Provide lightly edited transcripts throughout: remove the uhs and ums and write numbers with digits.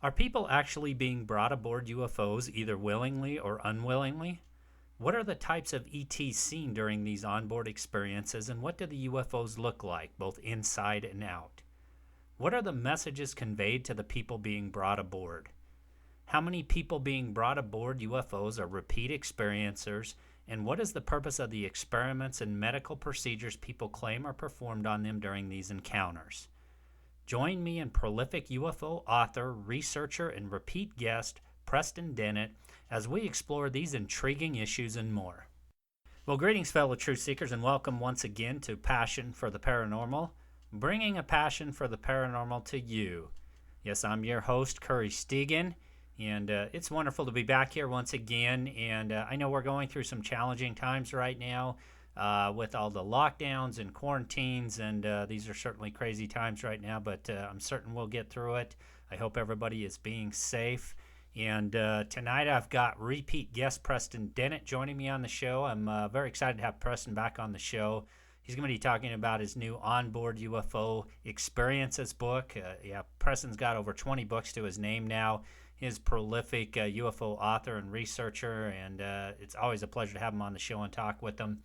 Are people actually being brought aboard UFOs either willingly or unwillingly? What are the types of ETs seen during these onboard experiences, and what do the UFOs look like, both inside and out? What are the messages conveyed to the people being brought aboard? How many people being brought aboard UFOs are repeat experiencers, and what is the purpose of the experiments and medical procedures people claim are performed on them during these encounters? Join me and prolific UFO author, researcher, and repeat guest Preston Dennett as we explore these intriguing issues and more. Well, greetings, fellow truth seekers, and welcome once again to Passion for the Paranormal, bringing a passion for the paranormal to you. Yes, I'm your host, Curry Stegan, and it's wonderful to be back here once again. And I know we're going through some challenging times right now with all the lockdowns and quarantines, and these are certainly crazy times right now, but I'm certain we'll get through it. I hope everybody is being safe. And tonight I've got repeat guest Preston Dennett joining me on the show. I'm very excited to have Preston back on the show. He's going to be talking about his new Onboard UFO Experiences book. Preston's got over 20 books to his name now. He's a prolific UFO author and researcher, and it's always a pleasure to have him on the show and talk with him.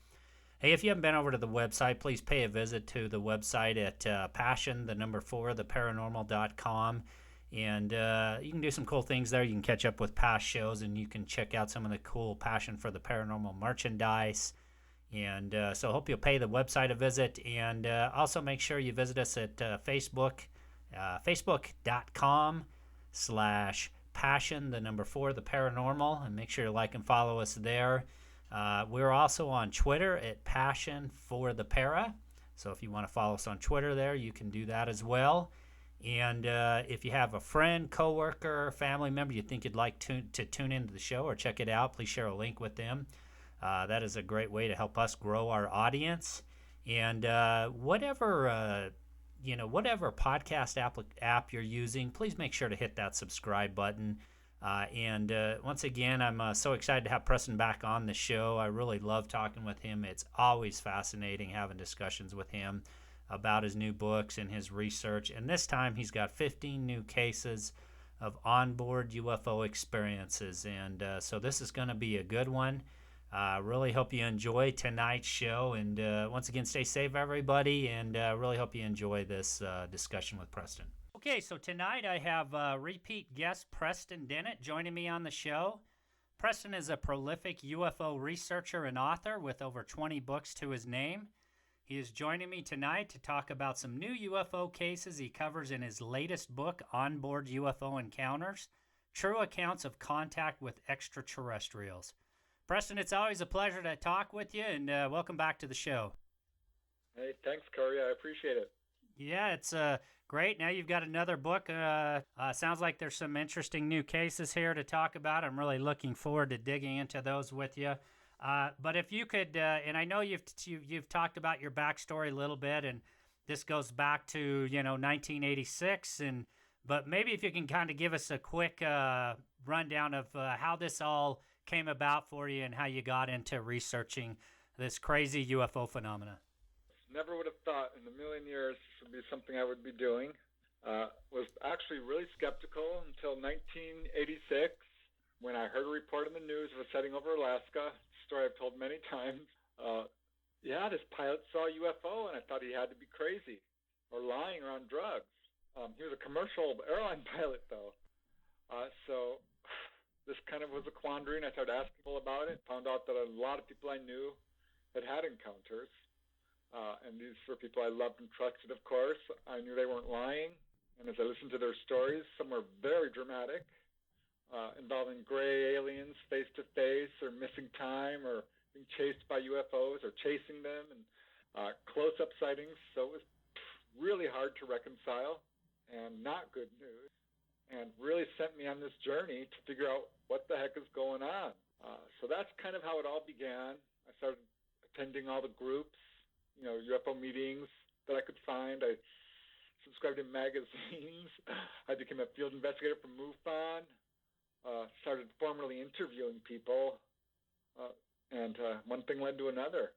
Hey, if you haven't been over to the website, please pay a visit to the website at passion4theparanormal.com. And you can do some cool things there. You can catch up with past shows, and you can check out some of the cool Passion for the Paranormal merchandise. And so I hope you'll pay the website a visit. And also make sure you visit us at Facebook, facebook.com/passion4 the paranormal, and make sure you like and follow us there. We're also on Twitter at passion4thepara. So if you want to follow us on Twitter there, you can do that as well. And if you have a friend, coworker, family member you think you'd like to tune into the show or check it out, please share a link with them. That is a great way to help us grow our audience. And whatever podcast app you're using, please make sure to hit that subscribe button. And once again, I'm so excited to have Preston back on the show. I really love talking with him. It's always fascinating having discussions with him about his new books and his research. And this time he's got 15 new cases of onboard UFO experiences. And so this is going to be a good one. Really hope you enjoy tonight's show. And once again, stay safe, everybody. And really hope you enjoy this discussion with Preston. Okay, so tonight I have repeat guest Preston Dennett joining me on the show. Preston is a prolific UFO researcher and author with over 20 books to his name. He is joining me tonight to talk about some new UFO cases he covers in his latest book, Onboard UFO Encounters, True Accounts of Contact with Extraterrestrials. Preston, it's always a pleasure to talk with you, and welcome back to the show. Hey, thanks, Curry. I appreciate it. Yeah, it's great. Now you've got another book. Sounds like there's some interesting new cases here to talk about. I'm really looking forward to digging into those with you. But if you could, and I know you've talked about your backstory a little bit, and this goes back to 1986, but maybe if you can kind of give us a quick rundown of how this all came about for you and how you got into researching this crazy UFO phenomena. Never would have thought in a million years this would be something I would be doing. Was actually really skeptical until 1986 when I heard a report in the news of a sighting over Alaska. Story I've told many times. This pilot saw a UFO, and I thought he had to be crazy or lying or on drugs. He was a commercial airline pilot, though. So this kind of was a quandary, and I started asking people about it. Found out that a lot of people I knew had encounters. And these were people I loved and trusted, of course. I knew they weren't lying. And as I listened to their stories, some were very dramatic, involving gray aliens face-to-face or missing time or being chased by UFOs or chasing them, and close-up sightings. So it was really hard to reconcile and not good news, and really sent me on this journey to figure out what the heck is going on. So that's kind of how it all began. I started attending all the groups, UFO meetings that I could find. I subscribed to magazines. I became a field investigator for MUFON. Started formally interviewing people, and one thing led to another,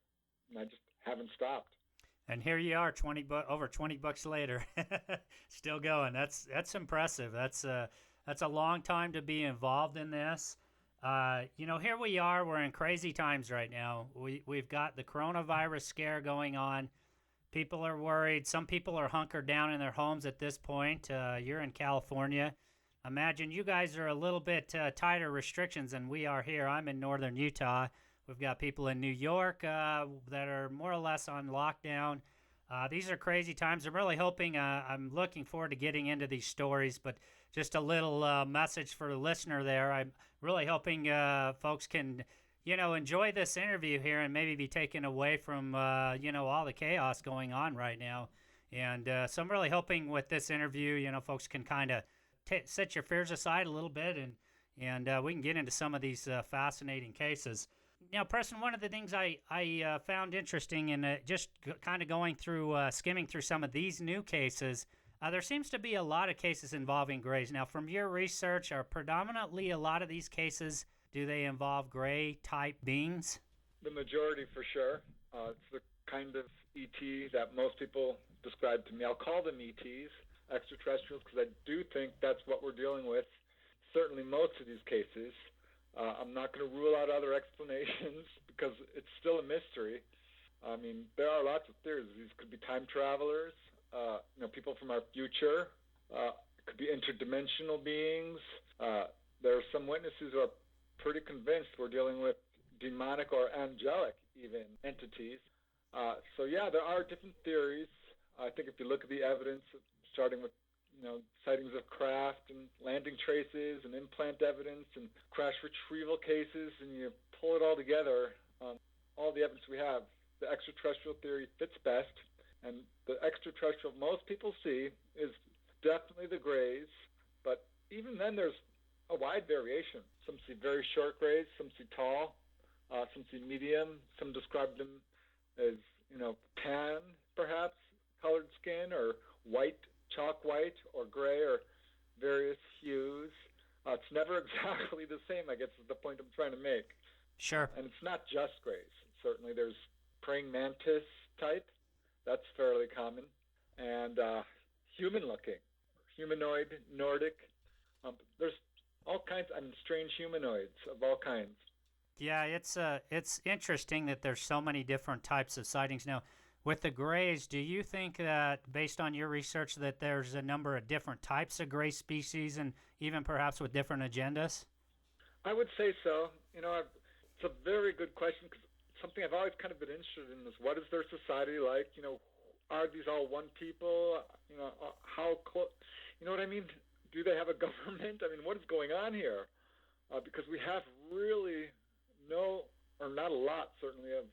and I just haven't stopped. And here you are, over 20 bucks later, still going. That's impressive. That's That's a long time to be involved in this. Here we are. We're in crazy times right now. We've got the coronavirus scare going on. People are worried. Some people are hunkered down in their homes at this point. You're in California. Imagine you guys are a little bit tighter restrictions than we are here. I'm in northern Utah. We've got people in New York that are more or less on lockdown. These are crazy times. I'm really hoping, I'm looking forward to getting into these stories, but just a little message for the listener there. I'm really hoping folks can, enjoy this interview here and maybe be taken away from, all the chaos going on right now. And so I'm really hoping with this interview, folks can kind of set your fears aside a little bit and we can get into some of these fascinating cases. Now, Preston, one of the things I found interesting in just kind of going through, skimming through some of these new cases, there seems to be a lot of cases involving grays. Now, from your research, are predominantly a lot of these cases, do they involve gray-type beings? The majority, for sure. It's the kind of ET that most people describe to me. I'll call them ETs, extraterrestrials, because I do think that's what we're dealing with. Certainly most of these cases. I'm not going to rule out other explanations because it's still a mystery. I mean, there are lots of theories. These could be time travelers, people from our future. It could be interdimensional beings. There are some witnesses who are pretty convinced we're dealing with demonic or angelic even entities. There are different theories. I think if you look at the evidence, starting with sightings of craft and landing traces and implant evidence and crash retrieval cases, and you pull it all together, all the evidence we have, the extraterrestrial theory fits best. And the extraterrestrial most people see is definitely the grays, but even then there's a wide variation. Some see very short grays, some see tall, some see medium, some describe them as, tan, perhaps, colored skin, or white, chalk white, or gray, or various hues. It's never exactly the same, I guess, is the point I'm trying to make. Sure. And it's not just grays. Certainly there's praying mantis type. That's fairly common. And human-looking, humanoid, Nordic. There's all kinds, strange humanoids of all kinds. Yeah, it's interesting that there's so many different types of sightings. Now, with the grays, do you think that, based on your research, that there's a number of different types of gray species and even perhaps with different agendas? I would say so. It's a very good question, because something I've always kind of been interested in is, what is their society like? Are these all one people? How close? You know what I mean? Do they have a government? I mean, what is going on here? Because we have really not a lot, certainly, of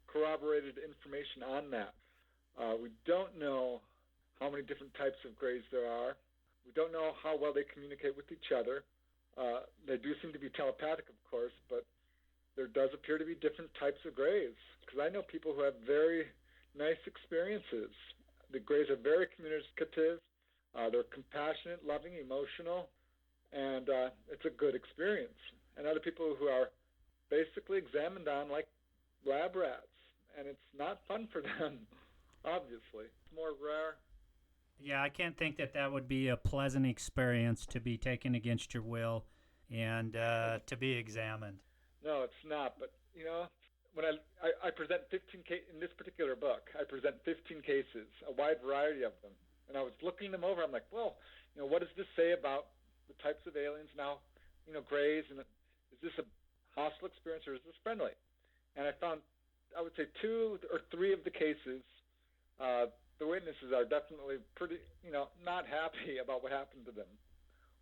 corroborated information on that. We don't know how many different types of grays there are. We don't know how well they communicate with each other. They do seem to be telepathic, of course, but there does appear to be different types of grays, because I know people who have very nice experiences. The grays are very communicative. They're compassionate, loving, emotional, and it's a good experience. And other people who are basically examined on like lab rats, and it's not fun for them, obviously. It's more rare. Yeah, I can't think that would be a pleasant experience to be taken against your will and to be examined. No, it's not. But, when I present 15 in this particular book, I present 15 cases, a wide variety of them. And I was looking them over. I'm like, well, what does this say about the types of aliens now, grays? And is this a hostile experience or is this friendly? And I found, I would say, 2 or 3 of the cases, the witnesses are definitely pretty, not happy about what happened to them.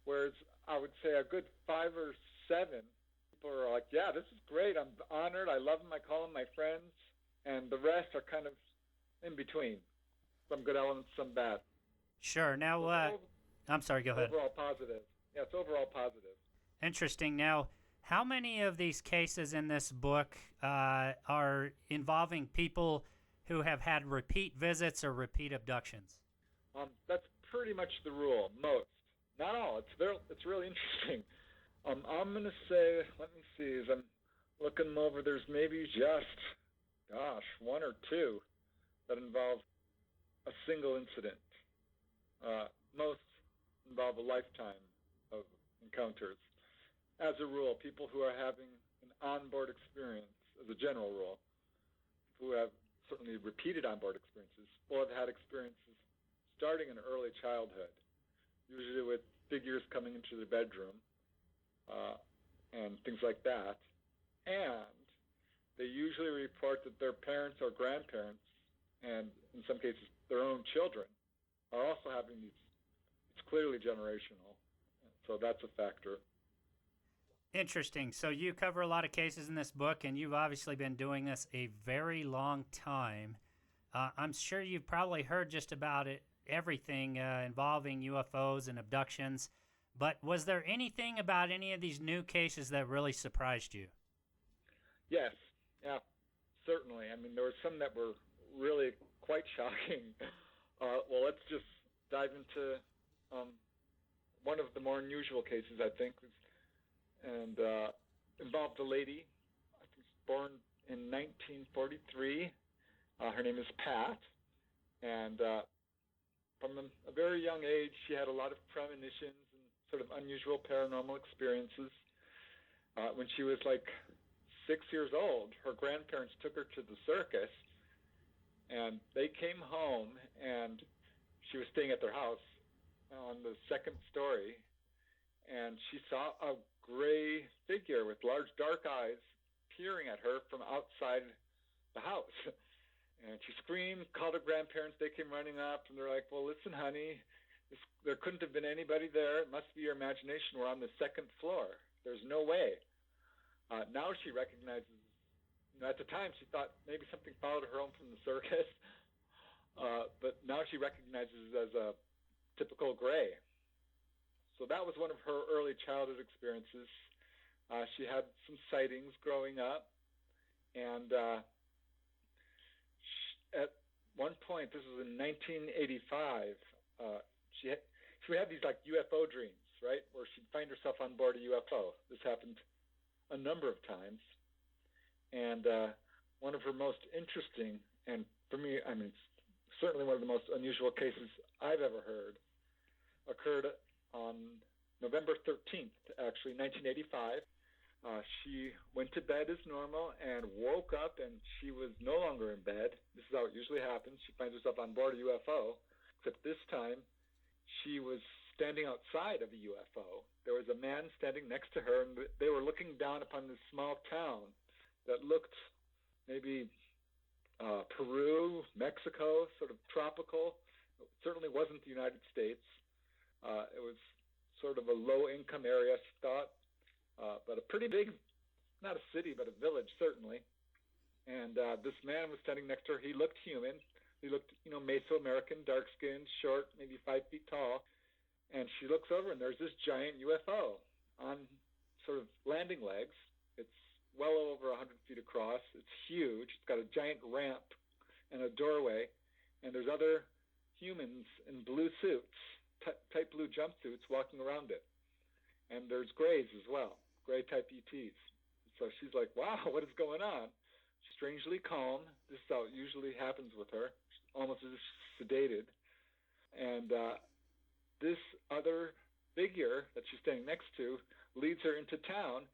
Whereas I would say a good 5 or 7 people are like, yeah, this is great. I'm honored. I love them. I call them my friends. And the rest are kind of in between. Some good elements, some bad. Sure. Now, I'm sorry, go ahead. Overall positive. Yeah, it's overall positive. Interesting. Now, how many of these cases in this book are involving people who have had repeat visits or repeat abductions? That's pretty much the rule. Most, not all. It's really interesting. I'm going to say, let me see, as I'm looking them over, there's maybe just, 1 or 2 that involve a single incident. involve a lifetime of encounters. As a rule, people who are having an onboard experience, as a general rule, who have certainly repeated onboard experiences, will have had experiences starting in early childhood, usually with figures coming into the bedroom and things like that. And they usually report that their parents or grandparents, and in some cases their own children, are also having these. It's clearly generational, so that's a factor. Interesting. So you cover a lot of cases in this book, and you've obviously been doing this a very long time. I'm sure you've probably heard just about everything involving UFOs and abductions, but was there anything about any of these new cases that really surprised you? Yes, yeah, certainly. I mean, there were some that were really quite shocking. Well, let's just dive into one of the more unusual cases, I think, and involved a lady, I think born in 1943. Her name is Pat, and from a very young age, she had a lot of premonitions and sort of unusual paranormal experiences. When she was like 6 years old, her grandparents took her to the circus, and they came home, and she was staying at their house on the second story, and she saw a gray figure with large dark eyes peering at her from outside the house. And she screamed, called her grandparents. They came running up, and they're like, well, listen, honey, there couldn't have been anybody there. It must be your imagination. We're on the second floor. There's no way. Now she recognizes, at the time she thought maybe something followed her home from the circus, but now she recognizes it as a typical gray. So that was one of her early childhood experiences. She had some sightings growing up, and at one point, this was in 1985, she would have these like UFO dreams, right, where she'd find herself on board a UFO. This happened a number of times, and one of her most interesting, and for me, I mean, certainly one of the most unusual cases I've ever heard, occurred on November 13th, actually, 1985. She went to bed as normal and woke up, and she was no longer in bed. This is how it usually happens. She finds herself on board a UFO, except this time she was standing outside of a UFO. There was a man standing next to her, and they were looking down upon this small town that looked maybe Peru, Mexico, sort of tropical. It certainly wasn't the United States. It was sort of a low-income area, she thought, but a pretty big, not a city, but a village, certainly. And this man was standing next to her. He looked human. He looked, Mesoamerican, dark-skinned, short, maybe 5 feet tall. And she looks over, and there's this giant UFO on sort of landing legs. It's well over 100 feet across. It's huge. It's got a giant ramp and a doorway. And there's other humans in blue suits, tight blue jumpsuits, walking around it. And there's grays as well, gray-type ETs. So she's like, wow, what is going on? She's strangely calm. This is how it usually happens with her, almost as if she's sedated. And this other figure that she's standing next to leads her into town,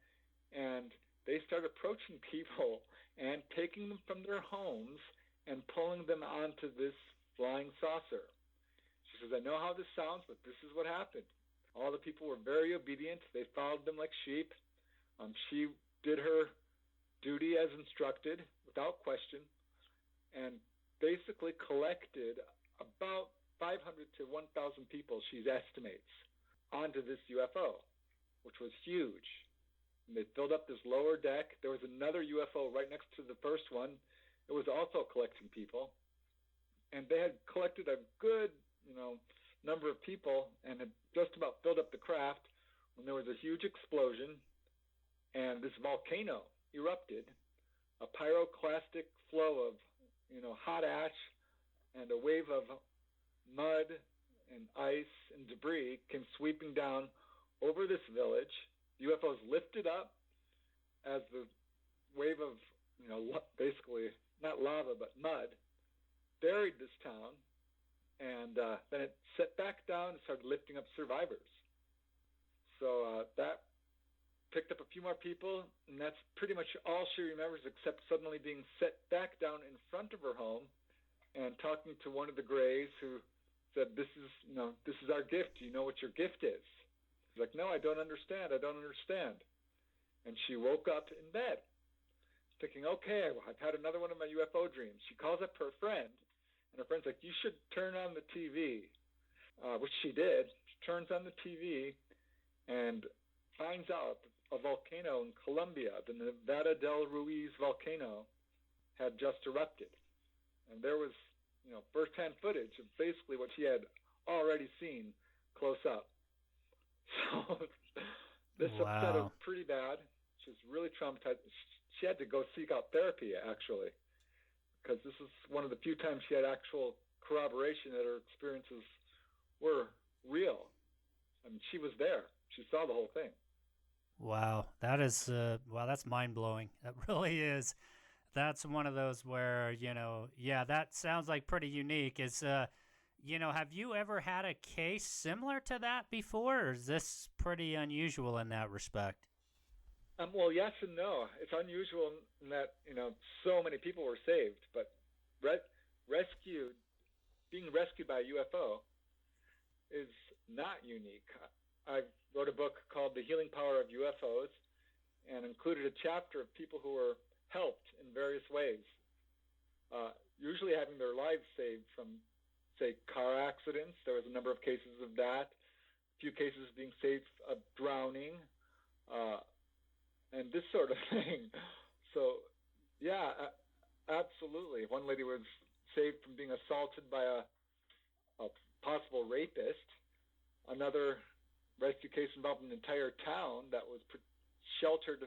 and they start approaching people and taking them from their homes and pulling them onto this flying saucer. She says, I know how this sounds, but this is what happened. All the people were very obedient. They followed them like sheep. She did her duty as instructed without question, and basically collected about 500 to 1,000 people, she estimates, onto this UFO, which was huge. And they filled up this lower deck. There was another UFO right next to the first one. It was also collecting people. And they had collected a good, number of people and had just about filled up the craft when there was a huge explosion, and this volcano erupted. A pyroclastic flow of, hot ash and a wave of mud and ice and debris came sweeping down over this village. The UFOs lifted up as the wave of, basically not lava but mud buried this town, and then it set back down and started lifting up survivors. So that picked up a few more people, and that's pretty much all she remembers, except suddenly being set back down in front of her home and talking to one of the Greys, who said, this is our gift. Do you know what your gift is? She's like, no, I don't understand. And she woke up in bed thinking, okay, I've had another one of my UFO dreams. She calls up her friend, and her friend's like, you should turn on the TV, which she did. She turns on the TV and finds out a volcano in Colombia, the Nevada del Ruiz volcano, had just erupted. And there was, first-hand footage of basically what she had already seen close up. So this upset her pretty bad. She was really traumatized. She had to go seek out therapy, actually, because this is one of the few times she had actual corroboration that her experiences were real. I mean, she was there. She saw the whole thing. Wow, that is that's mind-blowing. That really is. That's one of those where, that sounds like pretty unique. Have you ever had a case similar to that before, or is this pretty unusual in that respect? Well, yes and no. It's unusual in that, so many people were saved, but being rescued by a UFO is not unique. I wrote a book called The Healing Power of UFOs and included a chapter of people who were helped in various ways, usually having their lives saved from, say, car accidents. There was a number of cases of that, a few cases being saved of drowning, and this sort of thing. So, yeah, absolutely. One lady was saved from being assaulted by a possible rapist. Another rescue case involved an entire town that was sheltered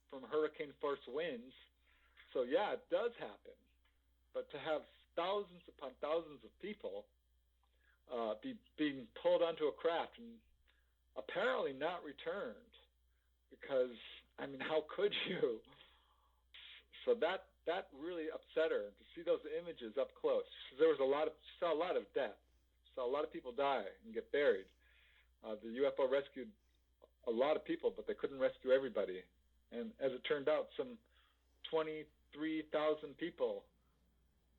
from hurricane-force winds. So, yeah, it does happen. But to have thousands upon thousands of people being pulled onto a craft and apparently not returned, because, I mean, how could you? So that really upset her, to see those images up close. There was she saw a lot of death. She saw a lot of people die and get buried. The UFO rescued a lot of people, but they couldn't rescue everybody. And as it turned out, some 23,000 people,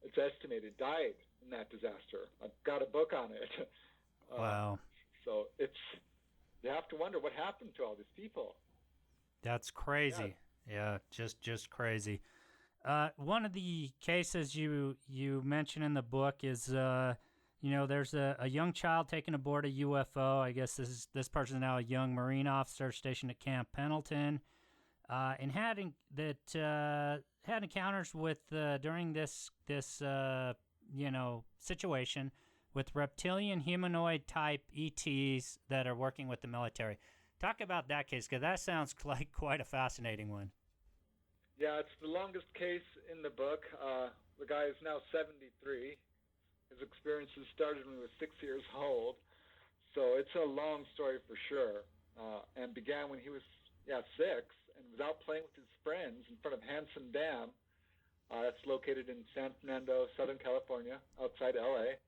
it's estimated, died in that disaster. I've got a book on it. Wow. So you have to wonder what happened to all these people. That's crazy. Yeah, just crazy. One of the cases you mention in the book is, there's a young child taken aboard a UFO. I guess this person is now a young Marine officer stationed at Camp Pendleton, and had encounters with during this situation with reptilian humanoid type ETs that are working with the military. Talk about that case, because that sounds like quite a fascinating one. Yeah, it's the longest case in the book. The guy is now 73. His experiences started when he was 6 years old. So it's a long story for sure, and began when he was 6 and was out playing with his friends in front of Hansen Dam. That's located in San Fernando, Southern California, outside L.A.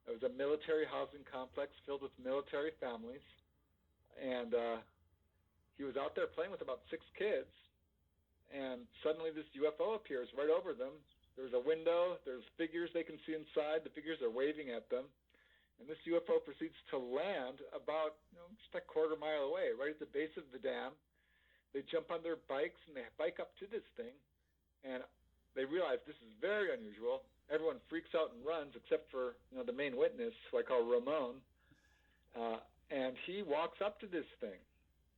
It was a military housing complex filled with military families. And he was out there playing with about 6 kids, and suddenly this UFO appears right over them. There's a window, there's figures they can see inside, the figures are waving at them, and this UFO proceeds to land about just a quarter mile away, right at the base of the dam. They jump on their bikes and they bike up to this thing, and they realize this is very unusual. Everyone freaks out and runs except for the main witness, who I call Ramon. And he walks up to this thing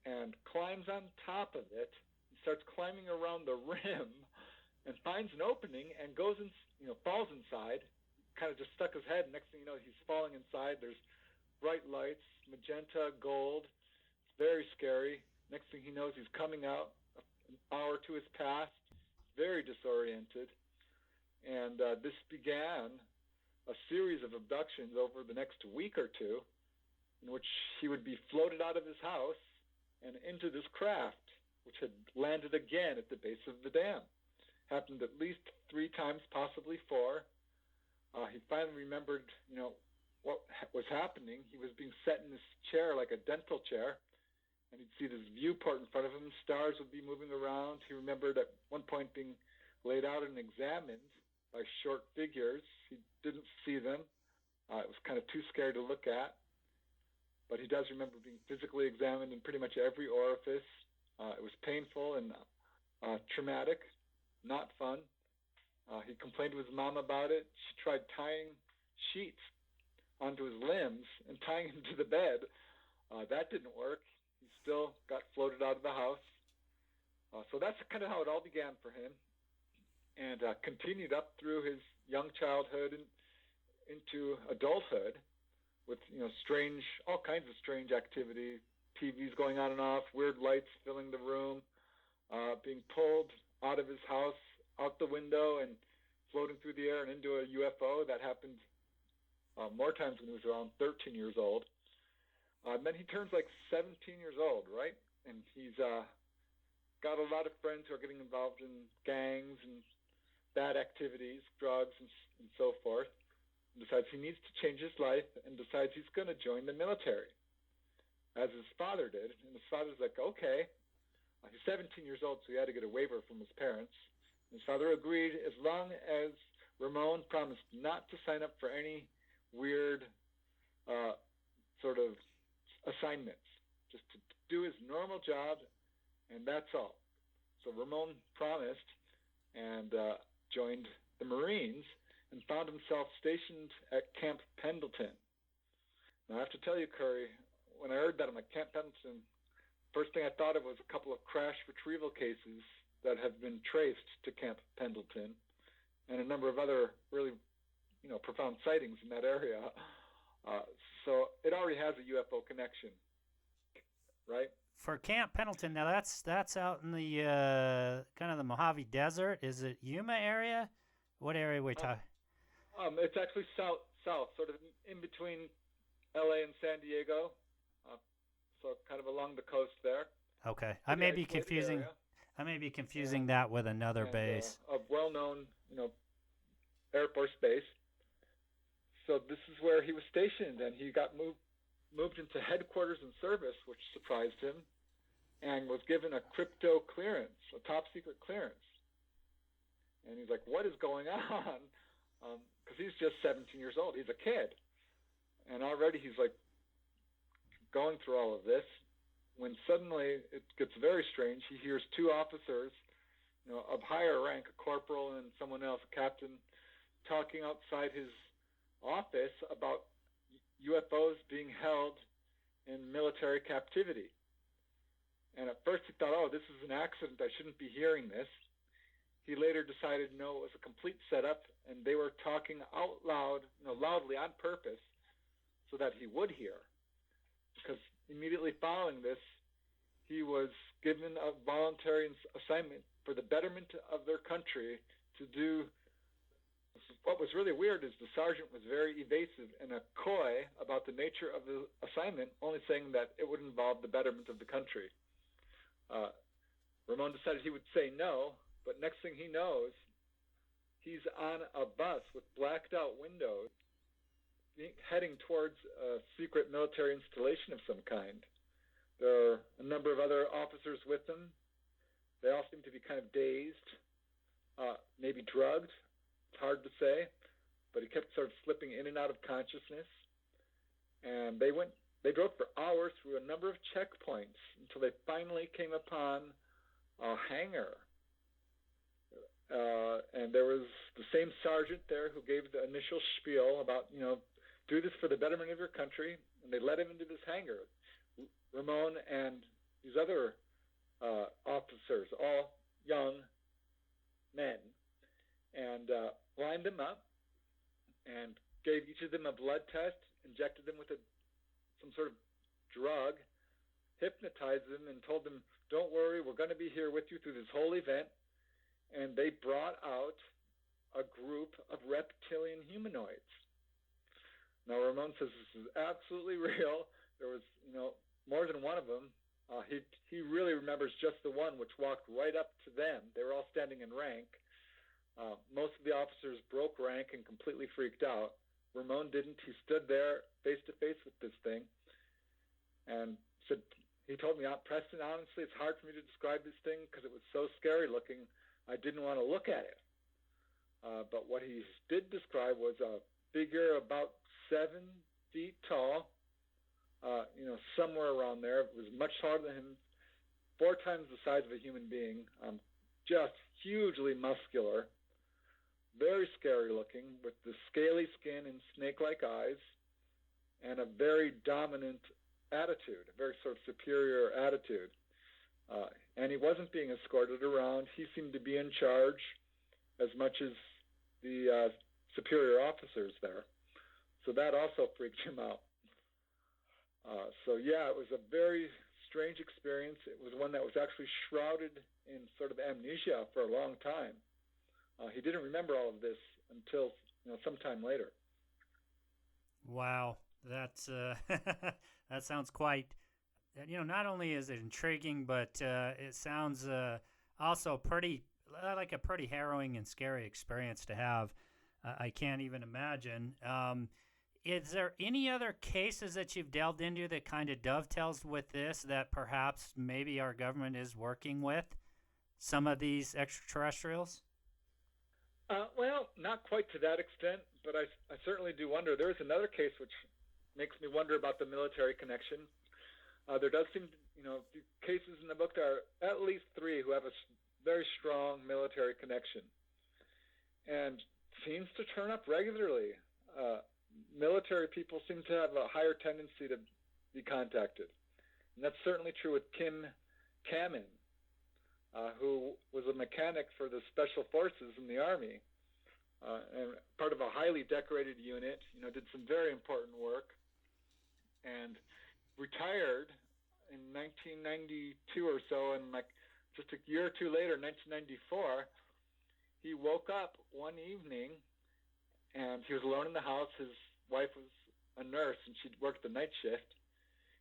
and climbs on top of it, and starts climbing around the rim, and finds an opening and goes in, falls inside. Kind of just stuck his head. Next thing you know, he's falling inside. There's bright lights, magenta, gold. It's very scary. Next thing he knows, he's coming out an hour to his past, very disoriented. And this began a series of abductions over the next week or two, in which he would be floated out of his house and into this craft, which had landed again at the base of the dam. Happened at least 3 times, possibly 4. He finally remembered, what was happening. He was being set in this chair, like a dental chair, and he'd see this viewport in front of him. Stars would be moving around. He remembered at one point being laid out and examined by short figures. He didn't see them. It was kind of too scary to look at. But he does remember being physically examined in pretty much every orifice. It was painful and traumatic, not fun. He complained to his mom about it. She tried tying sheets onto his limbs and tying him to the bed. That didn't work. He still got floated out of the house. So that's kind of how it all began for him, and continued up through his young childhood and into adulthood with all kinds of strange activity, TVs going on and off, weird lights filling the room, being pulled out of his house, out the window, and floating through the air and into a UFO. That happened more times when he was around 13 years old. And then he turns like 17 years old, right? And he's got a lot of friends who are getting involved in gangs and bad activities, drugs, and so forth. And decides he needs to change his life and decides he's going to join the military, as his father did. And his father's like, okay. He's 17 years old, so he had to get a waiver from his parents. And his father agreed as long as Ramon promised not to sign up for any weird sort of assignments, just to do his normal job, and that's all. So Ramon promised and joined the Marines and found himself stationed at Camp Pendleton. Now, I have to tell you, Curry, when I heard that, I'm like, Camp Pendleton, first thing I thought of was a couple of crash retrieval cases that have been traced to Camp Pendleton and a number of other really, profound sightings in that area. So it already has a UFO connection, right? For Camp Pendleton, now that's out in the kind of the Mojave Desert. Is it Yuma area? What area are we talking? It's actually south, sort of in between LA and San Diego, so kind of along the coast there. Okay, I may be confusing that with another base. A well-known, Air Force base. So this is where he was stationed, and he got moved into headquarters and service, which surprised him, and was given a crypto clearance, a top-secret clearance. And he's like, what is going on? Because he's just 17 years old. He's a kid. And already he's like going through all of this when suddenly it gets very strange. He hears two officers, of higher rank, a corporal and someone else, a captain, talking outside his office about UFOs being held in military captivity. And at first he thought, this is an accident. I shouldn't be hearing this. He later decided, no, it was a complete setup, and they were talking out loud, loudly on purpose, so that he would hear. Because immediately following this, he was given a voluntary assignment for the betterment of their country to do. What was really weird is the sergeant was very evasive and coy about the nature of the assignment, only saying that it would involve the betterment of the country. Ramon decided he would say no, but next thing he knows, he's on a bus with blacked out windows heading towards a secret military installation of some kind. There are a number of other officers with him. They all seem to be kind of dazed, maybe drugged. It's hard to say, but he kept sort of slipping in and out of consciousness. And they drove for hours through a number of checkpoints until they finally came upon a hangar. And there was the same sergeant there who gave the initial spiel about, do this for the betterment of your country. And they led him into this hangar. Ramon and these other officers, all young men, and lined them up and gave each of them a blood test, injected them with some sort of drug, hypnotized them, and told them, don't worry, we're going to be here with you through this whole event. And they brought out a group of reptilian humanoids. Now, Ramon says this is absolutely real. There was, more than one of them. He really remembers just the one which walked right up to them. They were all standing in rank. Most of the officers broke rank and completely freaked out. Ramon didn't. He stood there face to face with this thing and said, he told me, Preston, honestly, it's hard for me to describe this thing because it was so scary looking. I didn't want to look at it. But what he did describe was a figure about 7 feet tall, somewhere around there. It was much taller than him, 4 times the size of a human being, just hugely muscular, very scary looking, with the scaly skin and snake-like eyes, and a very dominant attitude, a very sort of superior attitude. And he wasn't being escorted around. He seemed to be in charge as much as the superior officers there. So that also freaked him out. It was a very strange experience. It was one that was actually shrouded in sort of amnesia for a long time. He didn't remember all of this until sometime later. Wow, that's that sounds quite. Not only is it intriguing, but it sounds also pretty like a pretty harrowing and scary experience to have. I can't even imagine. Is there any other cases that you've delved into that kind of dovetails with this that perhaps maybe our government is working with some of these extraterrestrials? Well, not quite to that extent, but I certainly do wonder. There is another case which makes me wonder about the military connection. There does seem, the cases in the book, there are at least 3 who have a very strong military connection, and seems to turn up regularly. Military people seem to have a higher tendency to be contacted, and that's certainly true with Kim Kamen, who was a mechanic for the Special Forces in the Army, and part of a highly decorated unit, did some very important work, and retired in 1992 or so, and just a year or 2 later, 1994, he woke up one evening, and he was alone in the house. His wife was a nurse, and she'd worked the night shift.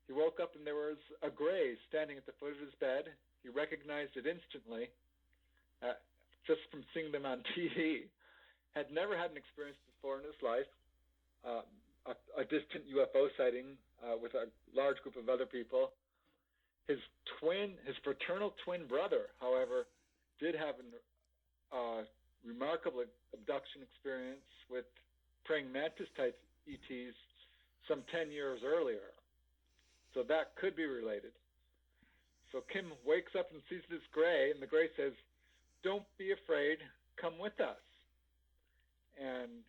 He woke up, and there was a gray standing at the foot of his bed. He recognized it instantly, just from seeing them on TV. Had never had an experience before in his life, a distant UFO sighting with a large group of other people. His fraternal twin brother, however, did have a remarkable abduction experience with praying mantis type ETs some 10 years earlier. So that could be related. So Kim wakes up and sees this gray, and the gray says, "Don't be afraid, come with us." And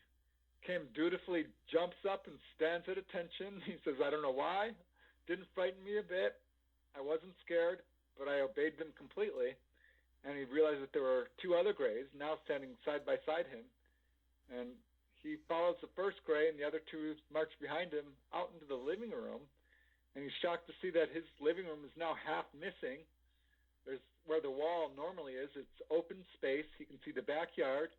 Kim dutifully jumps up and stands at attention. He says, "I don't know why. Didn't frighten me a bit. I wasn't scared, but I obeyed them completely." And he realized that there were 2 other grays now standing side by side him. And he follows the first gray, and the other 2 march behind him out into the living room. And he's shocked to see that his living room is now half missing. There's where the wall normally is. It's open space. He can see the backyard.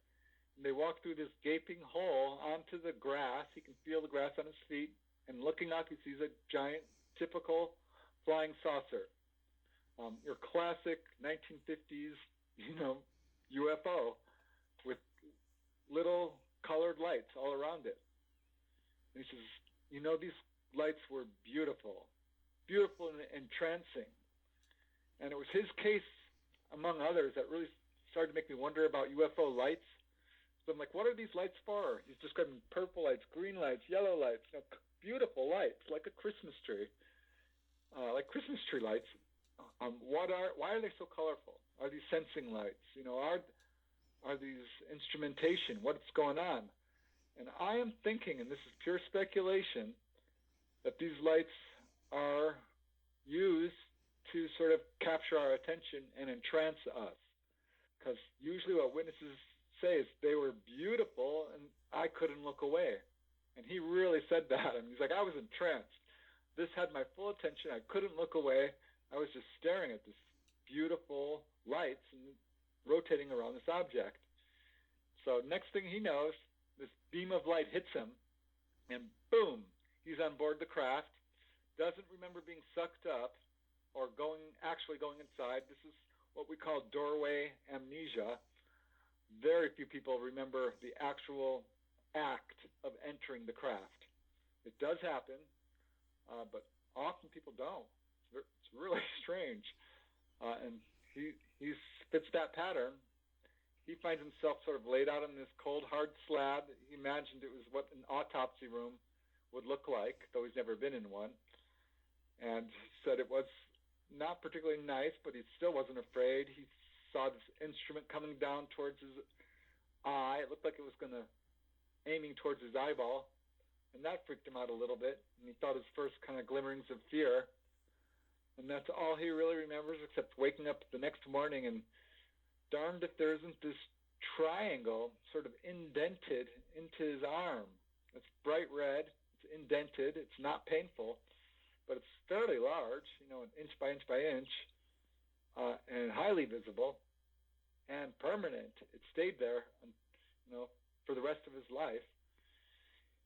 And they walk through this gaping hole onto the grass. He can feel the grass on his feet. And looking up, he sees a giant, typical flying saucer. Your classic 1950s, UFO with little colored lights all around it. And he says, these lights were beautiful and entrancing. And it was his case, among others, that really started to make me wonder about UFO lights. So I'm like, what are these lights for? He's describing purple lights, green lights, yellow lights, beautiful lights, like a Christmas tree, like Christmas tree lights. Why are they so colorful? Are these sensing lights? Are these instrumentation? What's going on? And I am thinking, and this is pure speculation, that these lights are used to sort of capture our attention and entrance us. Because usually what witnesses say is they were beautiful and I couldn't look away. And he really said that. He's like, I was entranced. This had my full attention. I couldn't look away. I was just staring at this beautiful lights and rotating around this object. So next thing he knows, this beam of light hits him, and boom, he's on board the craft, doesn't remember being sucked up or actually going inside. This is what we call doorway amnesia. Very few people remember the actual act of entering entering the craft. It does happen, but often people don't. It's really strange. And he fits that pattern. He finds himself sort of laid out on this cold, hard slab. He imagined it was what an autopsy room would look like, though he's never been in one. And he said it was not particularly nice, but he still wasn't afraid. He saw this instrument coming down towards his eye. It looked like it was going to aiming towards his eyeball, and that freaked him out a little bit. And he thought his first kind of glimmerings of fear. And that's all he really remembers, except waking up the next morning and darned if there isn't this triangle sort of indented into his arm. It's bright red, it's indented, it's not painful, but it's fairly large, inch by inch by inch, and highly visible and permanent. It stayed there, for the rest of his life.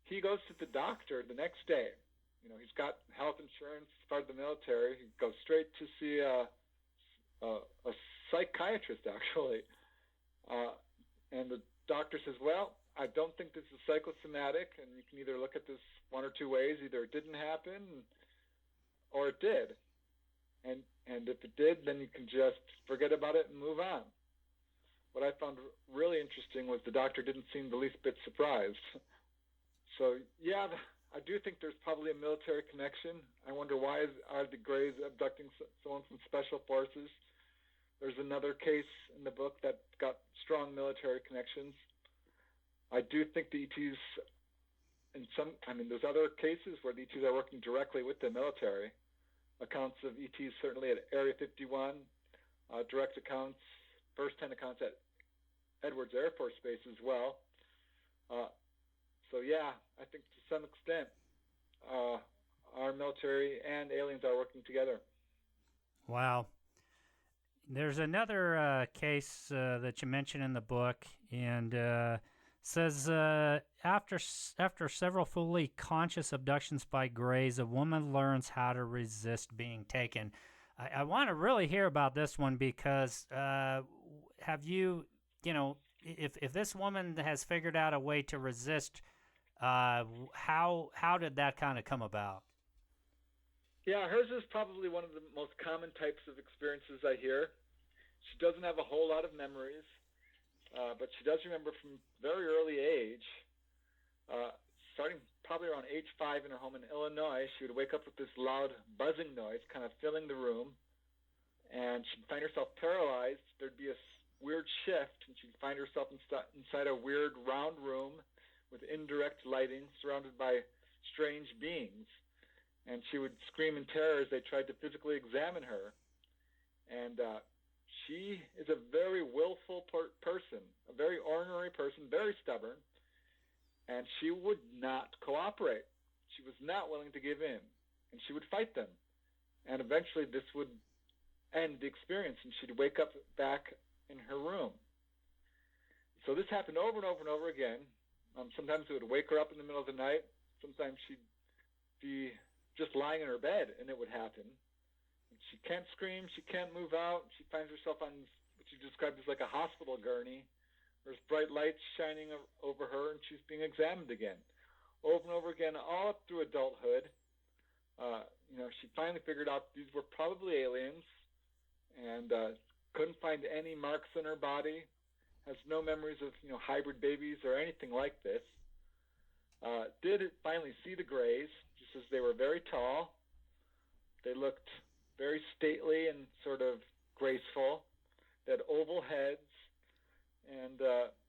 He goes to the doctor the next day. He's got health insurance, part of the military. He goes straight to see a psychiatrist, actually. And the doctor says, well, I don't think this is psychosomatic, and you can either look at this one or two ways. Either it didn't happen, or it did. And if it did, then you can just forget about it and move on. What I found really interesting was the doctor didn't seem the least bit surprised. So, yeah, I do think there's probably a military connection. I wonder why are the Greys abducting someone from Special Forces? There's another case in the book that got strong military connections. I do think the ETs, there's other cases where the ETs are working directly with the military. Accounts of ETs certainly at Area 51, direct accounts, first-hand accounts at Edwards Air Force Base as well. So yeah, I think to some extent our military and aliens are working together. Wow. There's another case that you mention in the book, and says after several fully conscious abductions by Greys, a woman learns how to resist being taken. I want to really hear about this one because have you, if this woman has figured out a way to resist, how did that kind of come about? Yeah, hers is probably one of the most common types of experiences I hear. She doesn't have a whole lot of memories, but she does remember from very early age, starting probably around age 5 in her home in Illinois. She would wake up with this loud buzzing noise kind of filling the room, and she'd find herself paralyzed. There'd be a weird shift, and she'd find herself inside a weird round room with indirect lighting surrounded by strange beings. And she would scream in terror as they tried to physically examine her. And she is a very willful person, a very ornery person, very stubborn, and she would not cooperate. She was not willing to give in, and she would fight them. And eventually this would end the experience, and she'd wake up back in her room. So this happened over and over and over again. Sometimes it would wake her up in the middle of the night. Sometimes she'd be just lying in her bed, and it would happen. She can't scream. She can't move out. She finds herself on what you described as like a hospital gurney. There's bright lights shining over her, and she's being examined again, over and over again, all up through adulthood. She finally figured out these were probably aliens, and couldn't find any marks on her body. Has no memories of hybrid babies or anything like this. Did finally see the Greys, just as they were very tall. They looked very stately and sort of graceful. They had oval heads, and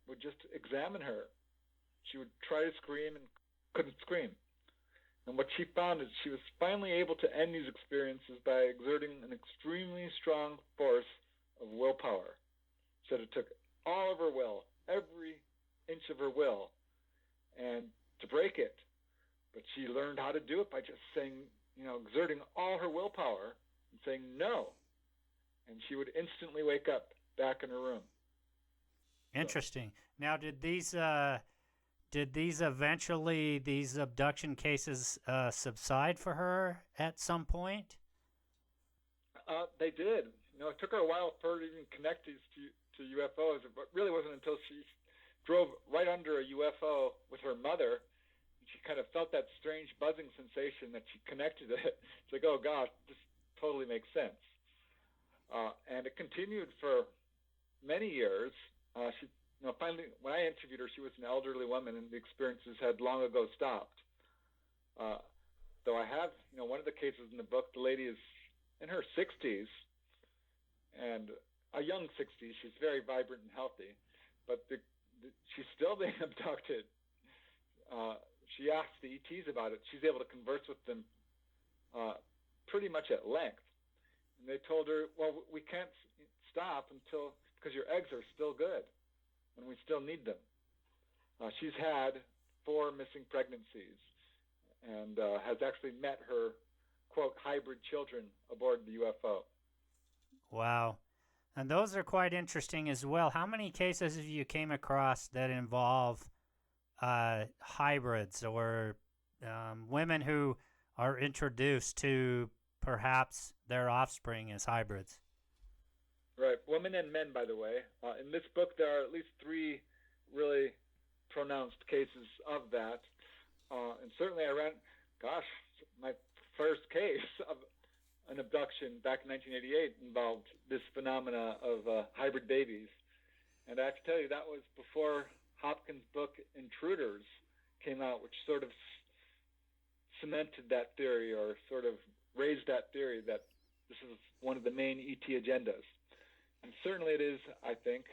would just examine her. She would try to scream and couldn't scream. And what she found is she was finally able to end these experiences by exerting an extremely strong force of willpower. So it took all of her will, every inch of her will, and to break it. But she learned how to do it by just saying, exerting all her willpower and saying no. And she would instantly wake up back in her room. Interesting. Now, did these eventually, these abduction cases subside for her at some point? They did. It took her a while for her to even connect these to UFOs. It really wasn't until she drove right under a UFO with her mother. She kind of felt that strange buzzing sensation that she connected it. It's like, oh gosh, this totally makes sense. And it continued for many years. She, finally, when I interviewed her, she was an elderly woman, and the experiences had long ago stopped. Though I have, one of the cases in the book, the lady is in her 60s, and a young 60s. She's very vibrant and healthy, but she's still being abducted. She asked the ETs about it. She's able to converse with them pretty much at length. And they told her, well, we can't stop because your eggs are still good, and we still need them. She's had 4 missing pregnancies and has actually met her, quote, hybrid children aboard the UFO. Wow. And those are quite interesting as well. How many cases have you came across that involve hybrids or women who are introduced to perhaps their offspring as hybrids? Right. Women and men, by the way. In this book, there are at least 3 really pronounced cases of that. And certainly my first case of an abduction back in 1988 involved this phenomena of hybrid babies. And I have to tell you, that was before Hopkins' book Intruders came out, which sort of cemented that theory, or sort of raised that theory that this is one of the main ET agendas. And certainly it is, I think.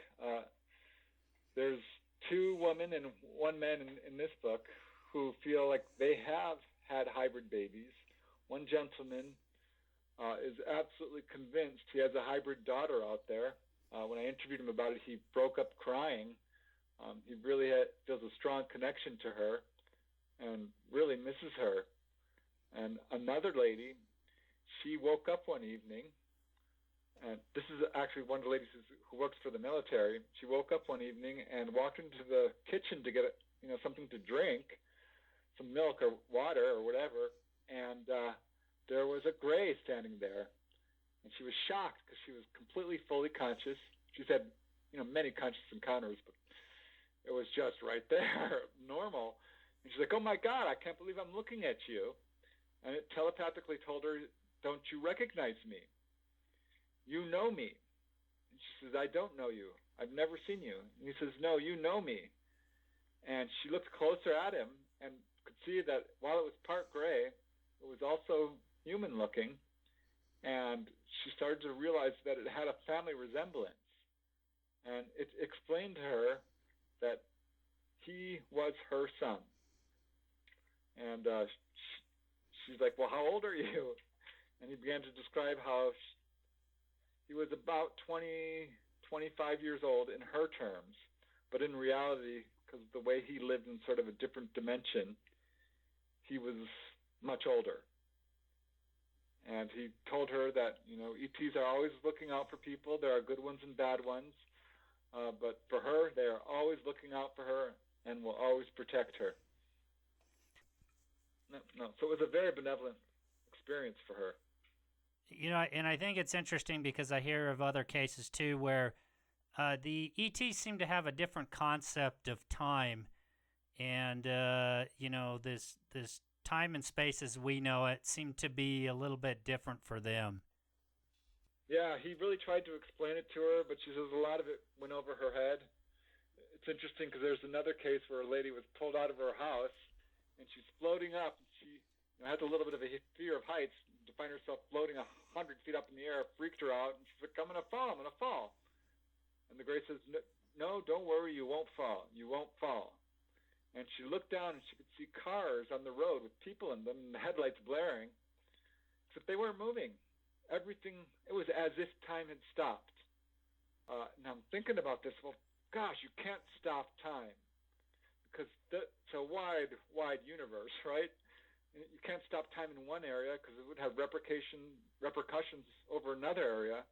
There's 2 women and 1 man in this book who feel like they have had hybrid babies. One gentleman is absolutely convinced he has a hybrid daughter out there. When I interviewed him about it, he broke up crying. He really feels a strong connection to her and really misses her. And another lady, she woke up one evening, and this is actually one of the ladies who works for the military. She woke up one evening and walked into the kitchen to get something to drink, some milk or water or whatever, and there was a gray standing there, and she was shocked because she was completely fully conscious. She's had many conscious encounters, but it was just right there, normal. And she's like, oh my God, I can't believe I'm looking at you. And it telepathically told her, don't you recognize me? You know me. And she says, I don't know you. I've never seen you. And he says, no, you know me. And she looked closer at him and could see that while it was part gray, it was also human looking. And she started to realize that it had a family resemblance. And it explained to her that he was her son. And she's like, well, how old are you? And he began to describe how he was about 20, 25 years old in her terms. But in reality, because of the way he lived in sort of a different dimension, he was much older. And he told her that, ETs are always looking out for people. There are good ones and bad ones. But for her, they are always looking out for her and will always protect her. No. So it was a very benevolent experience for her. And I think it's interesting because I hear of other cases too where the ETs seem to have a different concept of time, and this time and space as we know it seem to be a little bit different for them. Yeah, he really tried to explain it to her, but she says a lot of it went over her head. It's interesting because there's another case where a lady was pulled out of her house, and she's floating up. And she has a little bit of a fear of heights. To find herself floating 100 feet up in the air freaked her out, and she's like, I'm going to fall. And the gray says, no, don't worry, you won't fall. And she looked down, and she could see cars on the road with people in them, and the headlights blaring, except they weren't moving. Everything, it was as if time had stopped. Now I'm thinking about this. Well, gosh, you can't stop time because it's a wide universe, right? You can't stop time in one area because it would have repercussions over another area.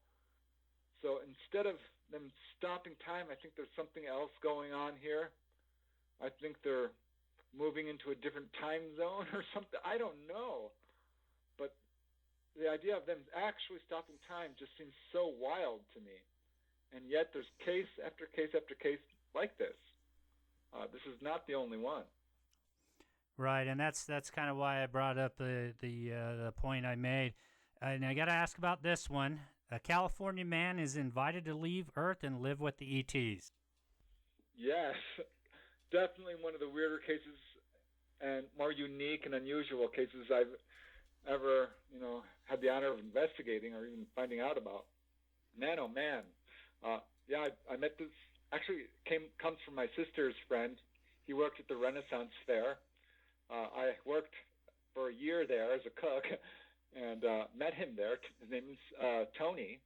So instead of them stopping time, I think there's something else going on here. I think they're moving into a different time zone or something. I don't know. But the idea of them actually stopping time just seems so wild to me. And yet there's case after case after case like this. This is not the only one. Right, and that's kind of why I brought up the point I made. And I got to ask about this one. A California man is invited to leave Earth and live with the ETs. Yes, definitely one of the weirder cases and more unique and unusual cases I've ever, had the honor of investigating or even finding out about. Nanoman. Yeah, I met this. Actually, comes from my sister's friend. He worked at the Renaissance Fair. I worked for a year there as a cook, and met him there. His name is Tony.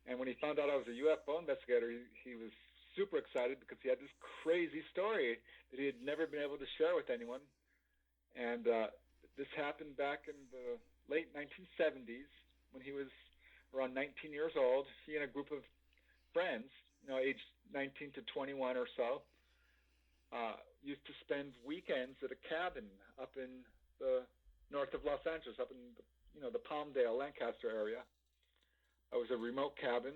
And when he found out I was a UFO investigator, he was super excited because he had this crazy story that he had never been able to share with anyone. And this happened back in the late 1970s when he was around 19 years old. He and a group of friends, aged 19 to 21 or so, used to spend weekends at a cabin up in the north of Los Angeles, up in the Palmdale, Lancaster area. It was a remote cabin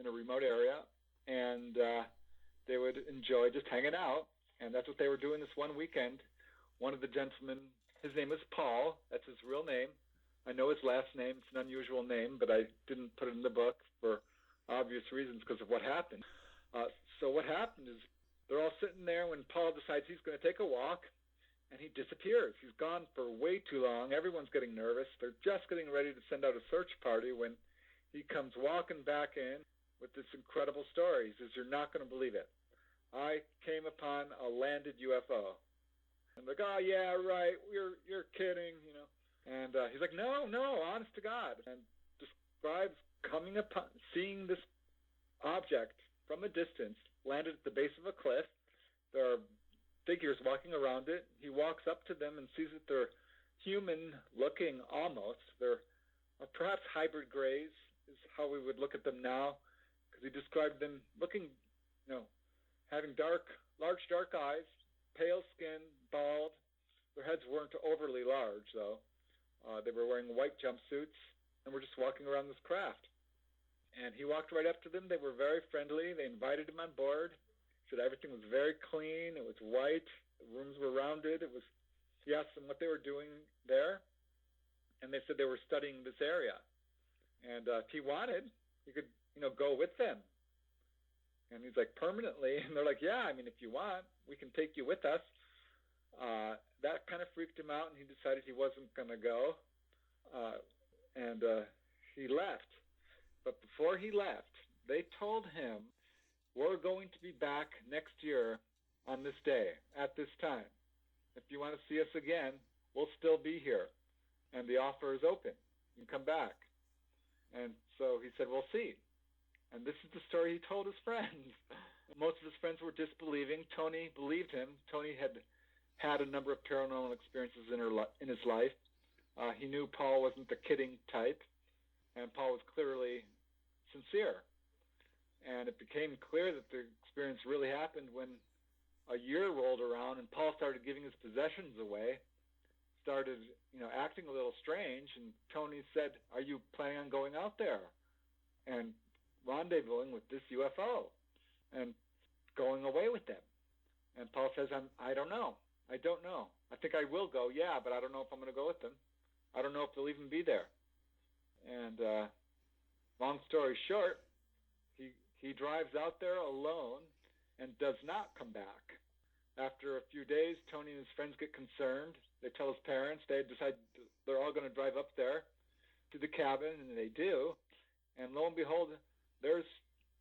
in a remote area, and they would enjoy just hanging out, and that's what they were doing this one weekend. One of the gentlemen, his name is Paul. That's his real name. I know his last name. It's an unusual name, but I didn't put it in the book for obvious reasons because of what happened. So what happened is they're all sitting there when Paul decides he's going to take a walk, and he disappears. He's gone for way too long. Everyone's getting nervous. They're just getting ready to send out a search party when he comes walking back in with this incredible story. He says, "You're not going to believe it. I came upon a landed UFO." And they're like, "Oh, yeah, right. You're kidding, And he's like, no, honest to God. And describes coming upon, seeing this object from a distance, landed at the base of a cliff. There are figures walking around it. He walks up to them and sees that they're human-looking almost. They're perhaps hybrid grays is how we would look at them now, because he described them looking, having large dark eyes, pale skin, bald. Their heads weren't overly large, though. They were wearing white jumpsuits and were just walking around this craft. And he walked right up to them. They were very friendly. They invited him on board. Said everything was very clean. It was white. The rooms were rounded. He asked them what they were doing there, and they said they were studying this area. And if he wanted, he could, go with them. And he's like, permanently? And they're like, yeah, if you want, we can take you with us. That kind of freaked him out, and he decided he wasn't going to go. And he left. But before he left, they told him, we're going to be back next year on this day, at this time. If you want to see us again, we'll still be here. And the offer is open. You can come back. And so he said, we'll see. And this is the story he told his friends. Most of his friends were disbelieving. Tony believed him. Tony had a number of paranormal experiences in his life. He knew Paul wasn't the kidding type, and Paul was clearly sincere. And it became clear that the experience really happened when a year rolled around and Paul started giving his possessions away, started, acting a little strange, and Tony said, are you planning on going out there and rendezvousing with this UFO and going away with them? And Paul says, I don't know. I don't know. I think I will go, yeah, but I don't know if I'm going to go with them. I don't know if they'll even be there. And long story short, he drives out there alone and does not come back. After a few days, Tony and his friends get concerned. They tell his parents. They decide they're all going to drive up there to the cabin, and they do. And lo and behold, there's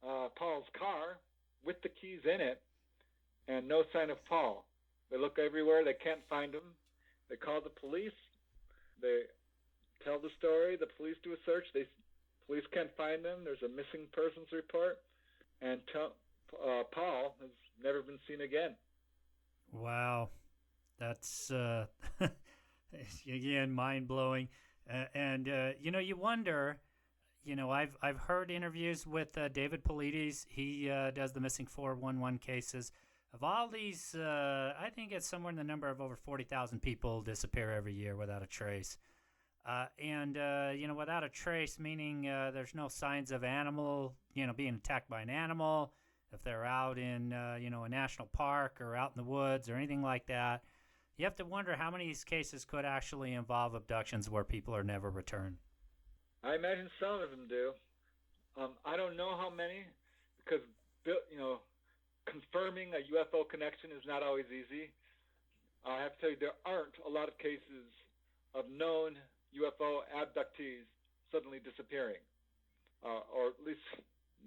Paul's car with the keys in it and no sign of Paul. They look everywhere. They can't find him. They call the police. They tell the story. The police do a search. Police can't find them. There's a missing persons report. And Paul has never been seen again. Wow. That's, again, mind-blowing. And you wonder, I've heard interviews with David Paulides. He does the missing 411 cases. Of all these, I think it's somewhere in the number of over 40,000 people disappear every year without a trace. Without a trace, meaning there's no signs of animal, being attacked by an animal. If they're out in, a national park or out in the woods or anything like that, You have to wonder how many of these cases could actually involve abductions where people are never returned. I imagine some of them do. I don't know how many, because confirming a UFO connection is not always easy. I have to tell you, there aren't a lot of cases of known UFO abductees suddenly disappearing, or at least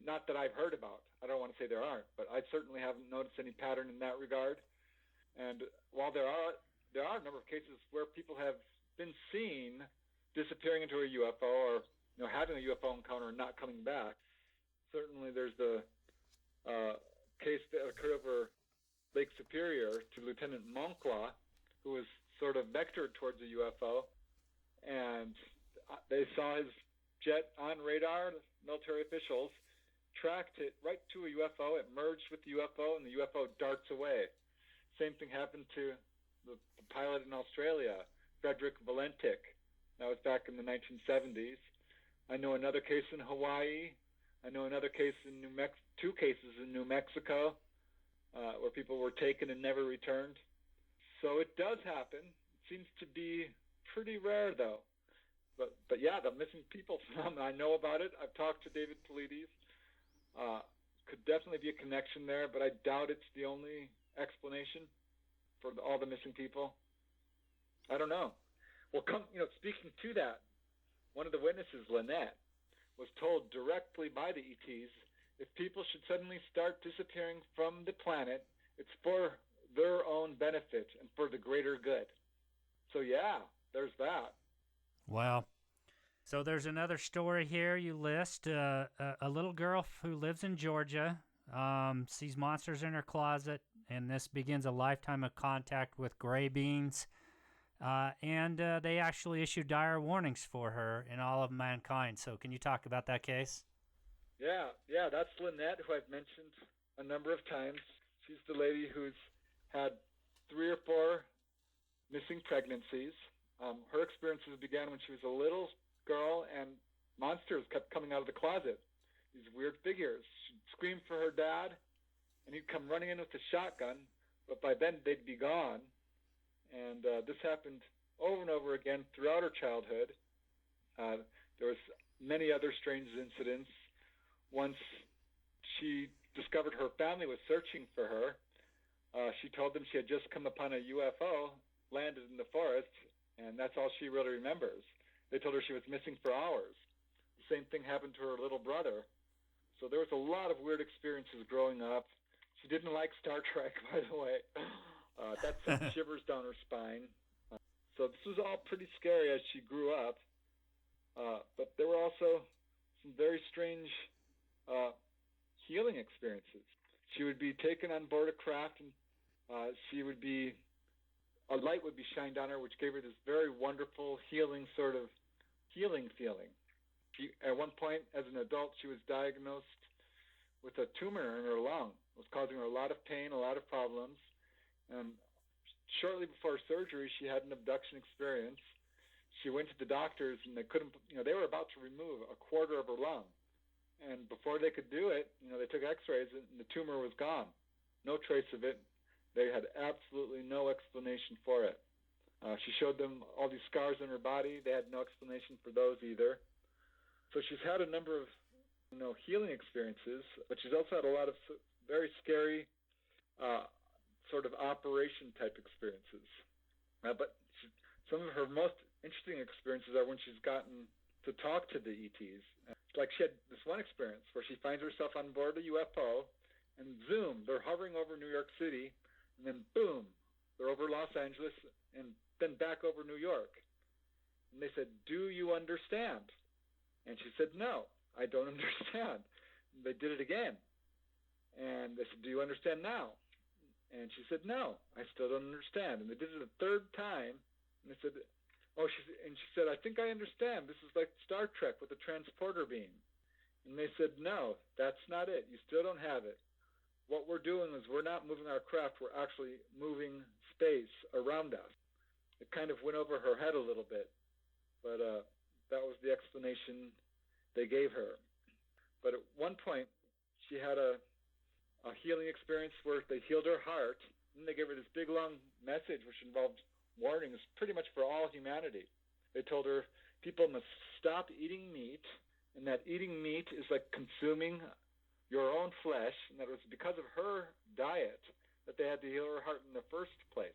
not that I've heard about. I don't want to say there aren't, but I certainly haven't noticed any pattern in that regard. And while there are a number of cases where people have been seen disappearing into a UFO, or having a UFO encounter and not coming back. Certainly, there's the case that occurred over Lake Superior to Lieutenant Moncla, who was sort of vectored towards a UFO, and they saw his jet on radar. Military officials tracked it right to a UFO. It merged with the UFO, and the UFO darts away. Same thing happened to the pilot in Australia, Frederick Valentic. That was back in the 1970s. I know another case in Hawaii. I know another case in two cases in New Mexico, where people were taken and never returned. So it does happen. It seems to be pretty rare, though. But yeah, the missing people phenomenon, I know about it. I've talked to David Polides. Could definitely be a connection there, but I doubt it's the only explanation for all the missing people. I don't know. Well, speaking to that, one of the witnesses, Lynette, was told directly by the ETs, if people should suddenly start disappearing from the planet, it's for their own benefit and for the greater good. So yeah, there's that. Wow. So there's another story here you list. A little girl who lives in Georgia sees monsters in her closet, and this begins a lifetime of contact with gray beings. And they actually issued dire warnings for her and all of mankind. So can you talk about that case? Yeah, that's Lynette, who I've mentioned a number of times. She's the lady who's had 3 or 4 missing pregnancies. Her experiences began when she was a little girl, and monsters kept coming out of the closet. These weird figures. She'd scream for her dad, and he'd come running in with a shotgun, but by then they'd be gone. And this happened over and over again throughout her childhood. There was many other strange incidents. Once she discovered her family was searching for her, she told them she had just come upon a UFO, landed in the forest, and that's all she really remembers. They told her she was missing for hours. The same thing happened to her little brother. So there was a lot of weird experiences growing up. She didn't like Star Trek, by the way. That sent shivers down her spine. So this was all pretty scary as she grew up. But there were also some very strange healing experiences. She would be taken on board a craft, and a light would be shined on her, which gave her this very wonderful healing feeling. At one point, as an adult, she was diagnosed with a tumor in her lung. It was causing her a lot of pain, a lot of problems. And shortly before surgery, she had an abduction experience. She went to the doctors, and they were about to remove a quarter of her lung. And before they could do it, they took x-rays, and the tumor was gone. No trace of it. They had absolutely no explanation for it. She showed them all these scars on her body. They had no explanation for those either. So she's had a number of, healing experiences, but she's also had a lot of very scary sort of operation-type experiences. But some of her most interesting experiences are when she's gotten to talk to the ETs. Like she had this one experience where she finds herself on board a UFO, and zoom, they're hovering over New York City, and then boom, they're over Los Angeles, and then back over New York. And they said, "Do you understand?" And she said, "No, I don't understand." And they did it again. And they said, "Do you understand now?" And she said, "No, I still don't understand." And they did it a third time, and they said, she said, "I think I understand. This is like Star Trek with the transporter beam." And they said, "No, that's not it. You still don't have it. What we're doing is we're not moving our craft. We're actually moving space around us." It kind of went over her head a little bit, but that was the explanation they gave her. But at one point, she had a healing experience where they healed her heart, And they gave her this big, long message which involved warnings pretty much for all humanity. They told her people must stop eating meat, and that eating meat is like consuming your own flesh, and that it was because of her diet that they had to heal her heart in the first place.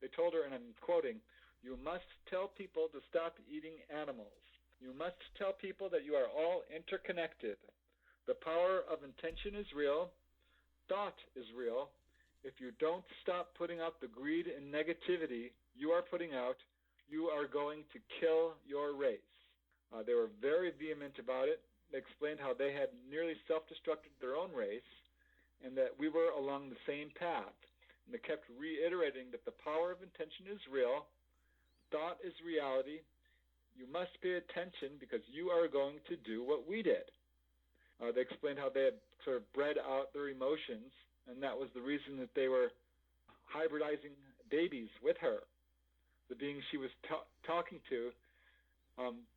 They told her, and I'm quoting, "You must tell people to stop eating animals. You must tell people that you are all interconnected. The power of intention is real. Thought is real. If you don't stop putting out the greed and negativity you are putting out, you are going to kill your race." They were very vehement about it. They explained how they had nearly self-destructed their own race and that we were along the same path. And they kept reiterating that the power of intention is real. Thought is reality. You must pay attention because you are going to do what we did. They explained how they had sort of bred out their emotions, and that was the reason that they were hybridizing babies with her. The being she was talking to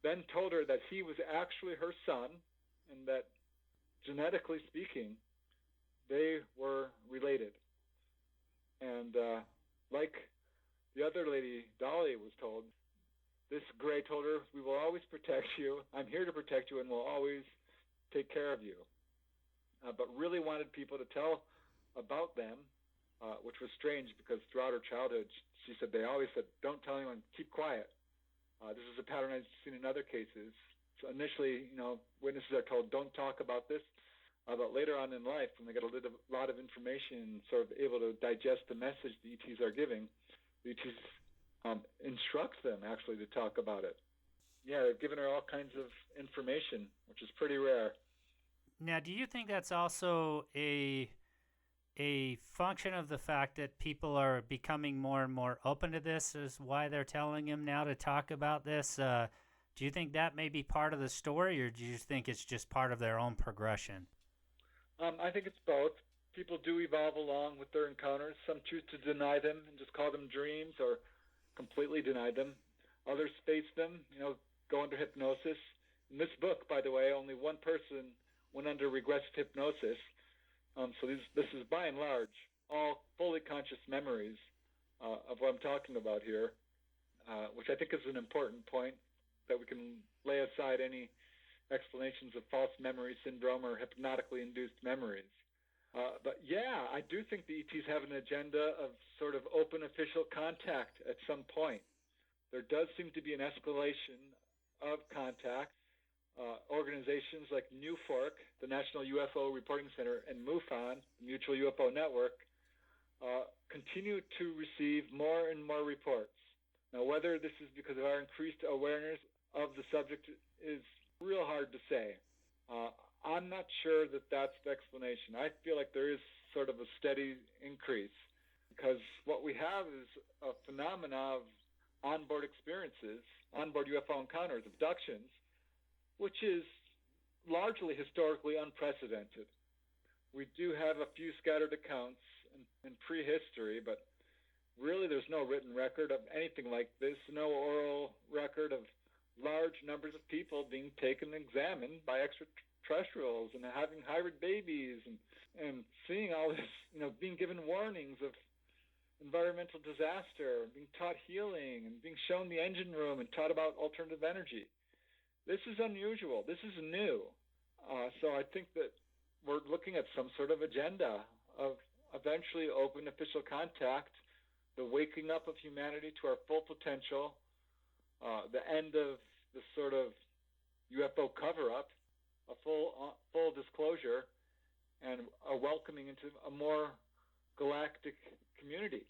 then told her that he was actually her son, and that genetically speaking, they were related. And like the other lady, Dolly, was told, this Gray told her, "We will always protect you. I'm here to protect you and will always take care of you." But really wanted people to tell about them, which was strange because throughout her childhood, she said they always said, "Don't tell anyone, keep quiet." This is a pattern I've seen in other cases. So initially, witnesses are told, "Don't talk about this." But later on in life, when they get a lot of information and sort of able to digest the message the ETs are giving, the ETs instruct them actually to talk about it. Yeah, they're giving her all kinds of information, which is pretty rare. Now, do you think that's also a function of the fact that people are becoming more and more open to this, is why they're telling him now to talk about this? Do you think that may be part of the story, or do you think it's just part of their own progression? I think it's both. People do evolve along with their encounters. Some choose to deny them and just call them dreams or completely deny them. Others face them, go under hypnosis. In this book, by the way, only one person went under regressive hypnosis. So this is by and large all fully conscious memories of what I'm talking about here, which I think is an important point, that we can lay aside any explanations of false memory syndrome or hypnotically induced memories. But yeah, I do think the ETs have an agenda of sort of open official contact at some point. There does seem to be an escalation of contact. Organizations like NUFORC, the National UFO Reporting Center, and MUFON, the Mutual UFO Network, continue to receive more and more reports. Now, whether this is because of our increased awareness of the subject is real hard to say. I'm not sure that that's the explanation. I feel like there is sort of a steady increase because what we have is a phenomena of onboard experiences, onboard UFO encounters, abductions, which is largely historically unprecedented. We do have a few scattered accounts in prehistory, but really there's no written record of anything like this, no oral record of large numbers of people being taken and examined by extraterrestrials and having hybrid babies and seeing all this, being given warnings of environmental disaster, being taught healing, and being shown the engine room and taught about alternative energy. This is unusual. This is new. So I think that we're looking at some sort of agenda of eventually open official contact, the waking up of humanity to our full potential, the end of the sort of UFO cover-up, a full disclosure, and a welcoming into a more galactic community.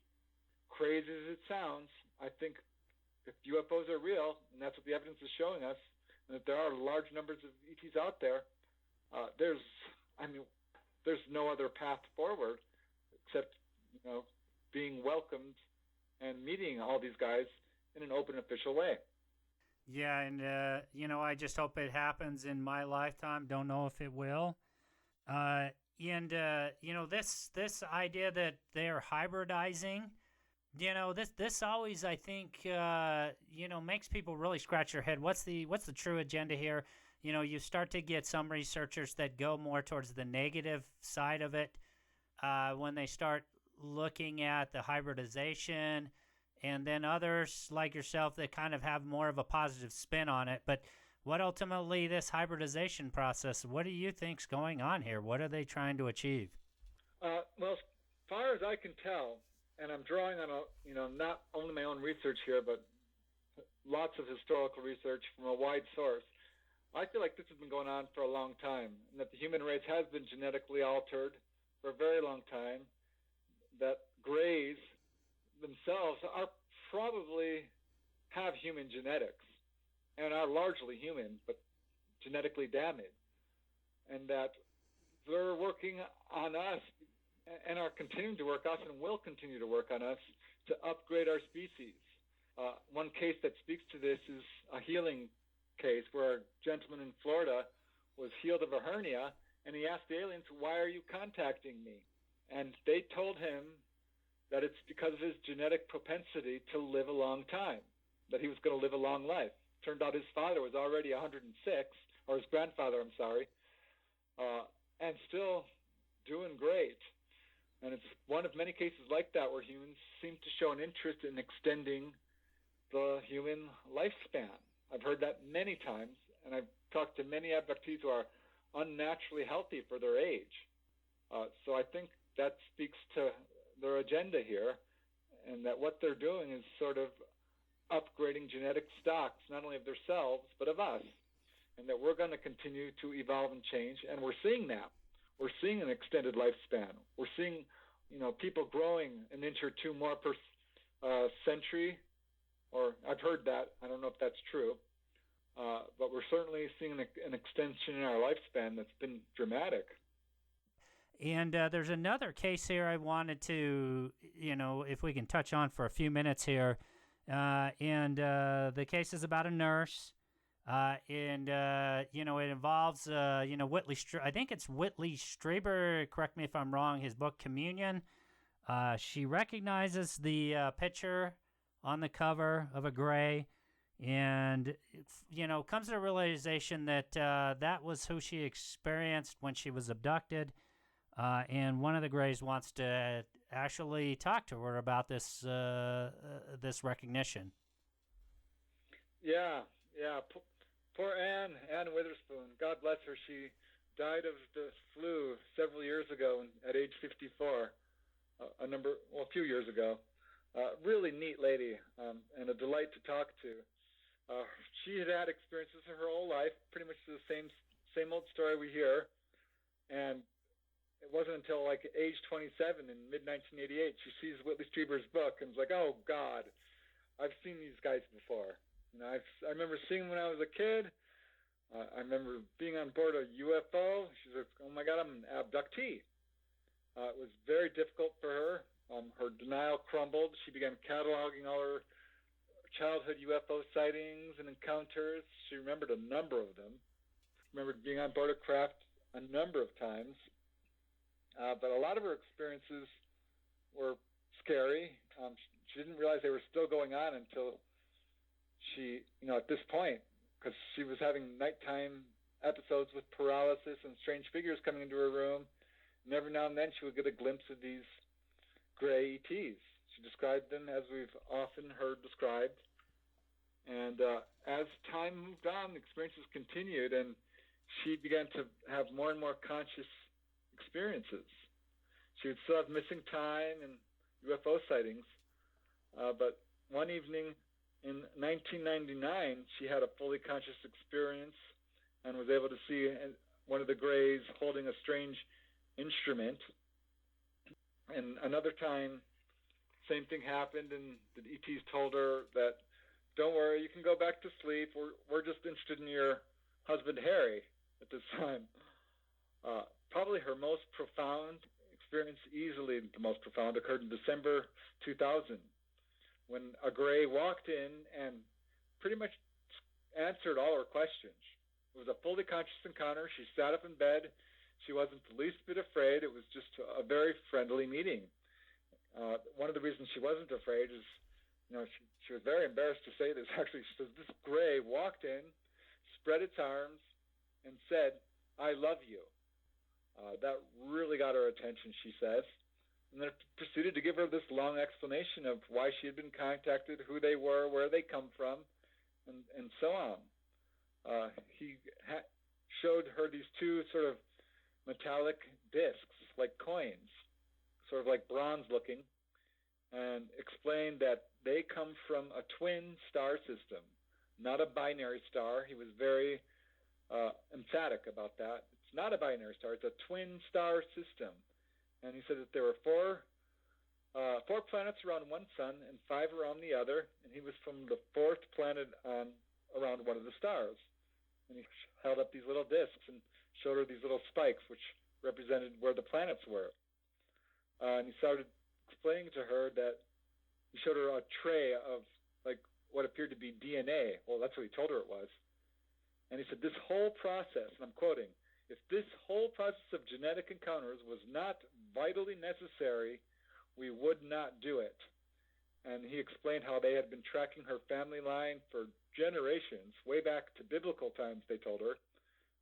Crazy as it sounds, I think if UFOs are real, and that's what the evidence is showing us, and that there are large numbers of ETs out there, there's no other path forward except, being welcomed and meeting all these guys in an open, official way. Yeah, and, I just hope it happens in my lifetime. Don't know if it will. This idea that they're hybridizing, this always, I think, makes people really scratch their head. What's the true agenda here? You start to get some researchers that go more towards the negative side of it when they start looking at the hybridization, and then others like yourself that kind of have more of a positive spin on it. But what ultimately this hybridization process, what do you think's going on here? What are they trying to achieve? Well, as far as I can tell, and I'm drawing on not only my own research here, but lots of historical research from a wide source, I feel like this has been going on for a long time, and that the human race has been genetically altered for a very long time, that Greys themselves are probably have human genetics and are largely human, but genetically damaged, and that they're working on us and are continuing to work on us and will continue to work on us to upgrade our species. One case that speaks to this is a healing case where a gentleman in Florida was healed of a hernia, and he asked the aliens, "Why are you contacting me?" And they told him that it's because of his genetic propensity to live a long time, that he was going to live a long life. Turned out his father was already 106, or his grandfather, I'm sorry, and still doing great. And it's one of many cases like that where humans seem to show an interest in extending the human lifespan. I've heard that many times, and I've talked to many abductees who are unnaturally healthy for their age. So I think that speaks to their agenda here, and that what they're doing is sort of upgrading genetic stocks, not only of themselves, but of us, and that we're going to continue to evolve and change, and we're seeing that. We're seeing an extended lifespan. We're seeing, people growing an inch or two more per century, or I've heard that. I don't know if that's true. But we're certainly seeing an extension in our lifespan that's been dramatic. And there's another case here I wanted to, if we can touch on for a few minutes here. And the case is about a nurse. And it involves, Whitley I think it's Whitley Strieber, correct me if I'm wrong, his book Communion. She recognizes the picture on the cover of a gray, and comes to the realization that that was who she experienced when she was abducted, and one of the Greys wants to actually talk to her about this this recognition. Yeah. Poor Anne Witherspoon. God bless her. She died of the flu several years ago at age 54. A few years ago. Really neat lady, and a delight to talk to. She had experiences in her whole life, pretty much the same old story we hear. And it wasn't until like age 27 in mid-1988 she sees Whitley Strieber's book and was like, "Oh God, I've seen these guys before." I remember seeing them when I was a kid. I remember being on board a UFO. She's like, "Oh my God, I'm an abductee." It was very difficult for her. Her denial crumbled. She began cataloging all her childhood UFO sightings and encounters. She remembered a number of them. Remembered being on board a craft a number of times. But a lot of her experiences were scary. She didn't realize they were still going on until she, at this point, because she was having nighttime episodes with paralysis and strange figures coming into her room. And every now and then she would get a glimpse of these gray ETs. She described them as we've often heard described. And as time moved on, the experiences continued, and she began to have more and more conscious experiences. She would still have missing time and UFO sightings, but one evening in 1999, she had a fully conscious experience and was able to see one of the Greys holding a strange instrument. And another time, same thing happened, and the ETs told her that, "Don't worry, you can go back to sleep. We're just interested in your husband Harry at this time." Probably her most profound experience, easily the most profound, occurred in December 2000, when a Grey walked in and pretty much answered all her questions. It was a fully conscious encounter. She sat up in bed. She wasn't the least bit afraid. It was just a very friendly meeting. One of the reasons she wasn't afraid is, she was very embarrassed to say this. Actually, she says, this Grey walked in, spread its arms, and said, "I love you." That really got her attention, she says. and then proceeded to give her this long explanation of why she had been contacted, who they were, where they come from, and so on. He showed her these two sort of metallic discs, like coins, sort of like bronze looking, and explained that they come from a twin star system, not a binary star. He was very emphatic about that. It's not a binary star, it's a twin star system. And he said that there were four planets around one sun and 5 around the other, and he was from the 4th planet around one of the stars. And he held up these little discs and showed her these little spikes, which represented where the planets were. And he started explaining to her that he showed her a tray of like what appeared to be DNA. Well, that's what he told her it was. And he said, this whole process, and I'm quoting, if this whole process of genetic encounters was not vitally necessary, we would not do it. And he explained how they had been tracking her family line for generations, way back to biblical times, they told her,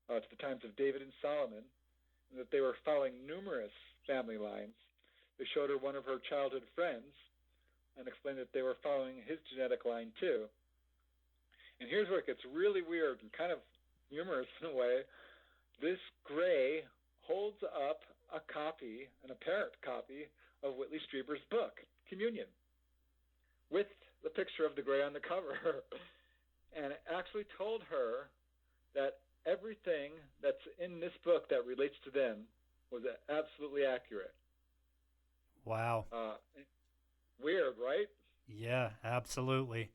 to the times of David and Solomon, and that they were following numerous family lines. They showed her one of her childhood friends and explained that they were following his genetic line too. And here's where it gets really weird and kind of humorous in a way. This Gray holds up a copy, an apparent copy, of Whitley Strieber's book, Communion, with the picture of the Gray on the cover, and actually told her that everything that's in this book that relates to them was absolutely accurate. Wow. Weird, right? Yeah, absolutely.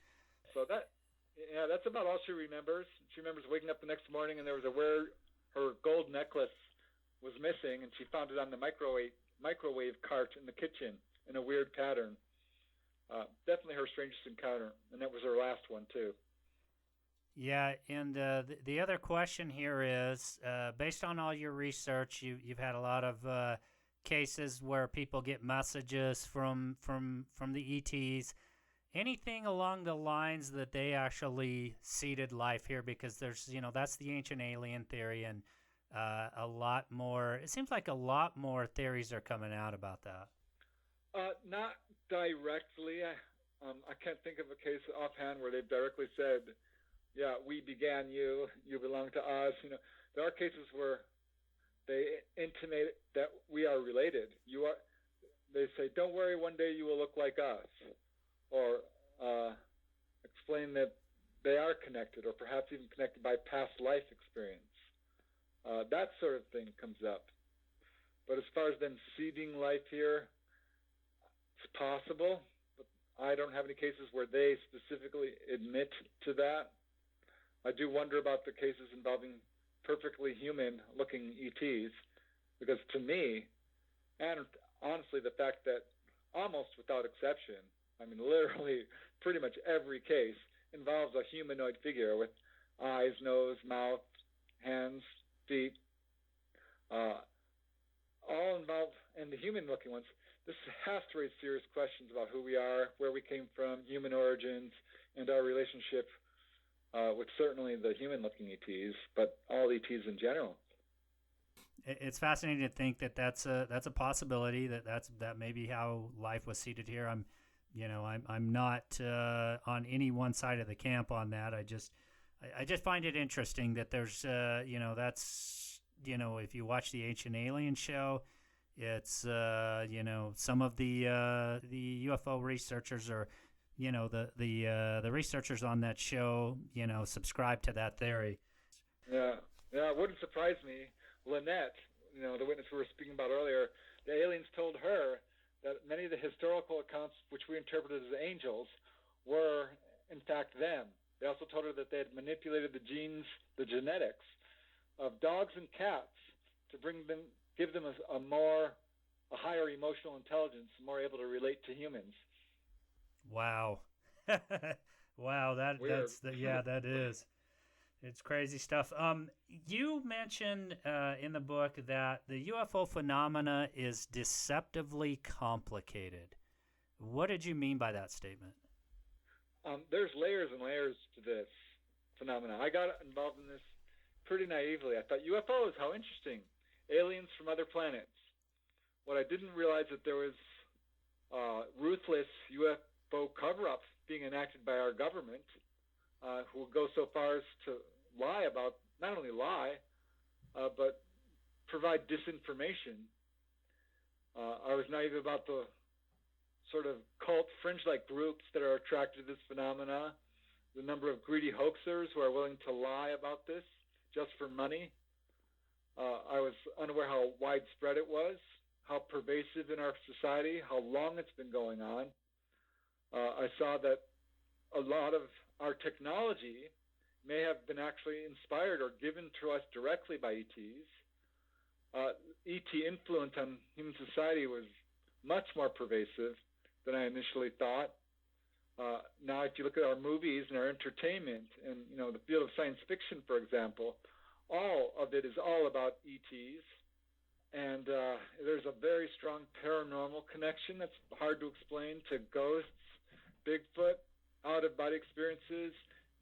So that's about all she remembers. She remembers waking up the next morning and there was her gold necklace was missing, and she found it on the microwave cart in the kitchen in a weird pattern. Definitely her strangest encounter, and that was her last one too. Yeah, and the other question here is, based on all your research, you've had a lot of cases where people get messages from the ETs. Anything along the lines that they actually seeded life here? Because there's, that's the ancient alien theory, and a lot more. It seems like a lot more theories are coming out about that. Not directly. I can't think of a case offhand where they've directly said, yeah, we began you, you belong to us. There are cases where they intimate that we are related. They say, don't worry, one day you will look like us. Or explain that they are connected, or perhaps even connected by past life experience. That sort of thing comes up. But as far as them seeding life here, it's possible, but I don't have any cases where they specifically admit to that. I do wonder about the cases involving perfectly human-looking ETs, because to me, and honestly, the fact that almost without exception, I mean literally pretty much every case involves a humanoid figure with eyes, nose, mouth, hands, feet, all involved, and the human-looking ones. This has to raise serious questions about who we are, where we came from, human origins, and our relationship with certainly the human-looking ETs, but all ETs in general. It's fascinating to think that that's a possibility, that may be how life was seeded here. I'm not on any one side of the camp on that. I just find it interesting that there's that's if you watch the Ancient Alien show, it's some of the UFO researchers or the researchers on that show subscribe to that theory. Yeah, it wouldn't surprise me. Lynette, the witness we were speaking about earlier, the aliens told her that many of the historical accounts which we interpreted as angels were in fact them. They also told her that they had manipulated the genes, the genetics of dogs and cats to give them a higher emotional intelligence, more able to relate to humans. Wow. Wow, that is. It's crazy stuff. You mentioned in the book that the UFO phenomena is deceptively complicated. What did you mean by that statement? There's layers and layers to this phenomena. I got involved in this pretty naively. I thought UFOs, how interesting. Aliens from other planets. What I didn't realize that there was ruthless UFO cover-ups being enacted by our government, who will go so far as to lie about, not only lie, but provide disinformation. I was naive about the sort of cult fringe-like groups that are attracted to this phenomena, the number of greedy hoaxers who are willing to lie about this just for money. I was unaware how widespread it was, how pervasive in our society, how long it's been going on. I saw that a lot of our technology may have been actually inspired or given to us directly by ETs. ET influence on human society was much more pervasive than I initially thought. Now, if you look at our movies and our entertainment, and the field of science fiction, for example, all of it is all about ETs, and there's a very strong paranormal connection that's hard to explain to ghosts, Bigfoot, out-of-body experiences,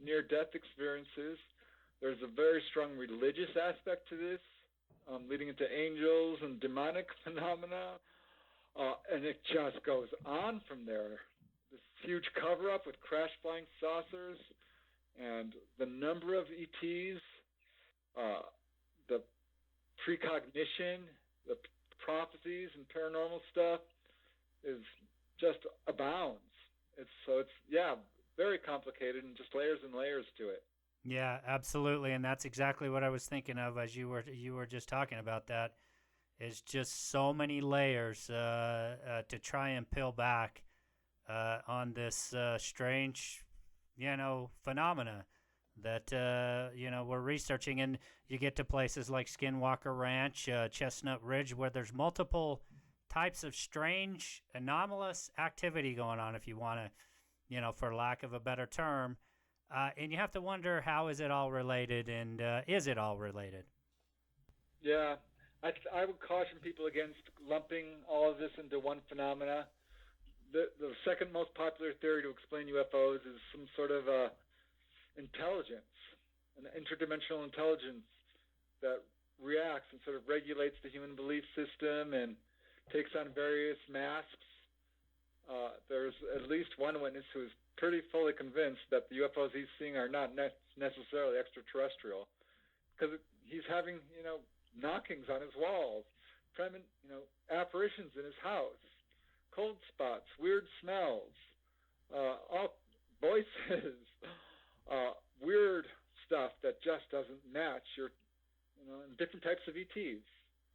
near-death experiences. There's a very strong religious aspect to this, leading into angels and demonic phenomena, and it just goes on from there. This huge cover-up with crash-flying saucers, and the number of ETs, the precognition, the prophecies and paranormal stuff is just abounds. It's very complicated and just layers and layers to it. Yeah, absolutely, and that's exactly what I was thinking of as you were just talking about that. Is just so many layers to try and peel back on this strange, phenomena that we're researching, and you get to places like Skinwalker Ranch, Chestnut Ridge, where there's multiple types of strange, anomalous activity going on, if you want to, for lack of a better term. And you have to wonder, how is it all related, and is it all related? Yeah, I would caution people against lumping all of this into one phenomena. The second most popular theory to explain UFOs is some sort of intelligence, an interdimensional intelligence that reacts and sort of regulates the human belief system and takes on various masks. There's at least one witness who is pretty fully convinced that the UFOs he's seeing are not necessarily extraterrestrial, because he's having, knockings on his walls, apparitions in his house, cold spots, weird smells, all voices, weird stuff that just doesn't match and different types of ETs.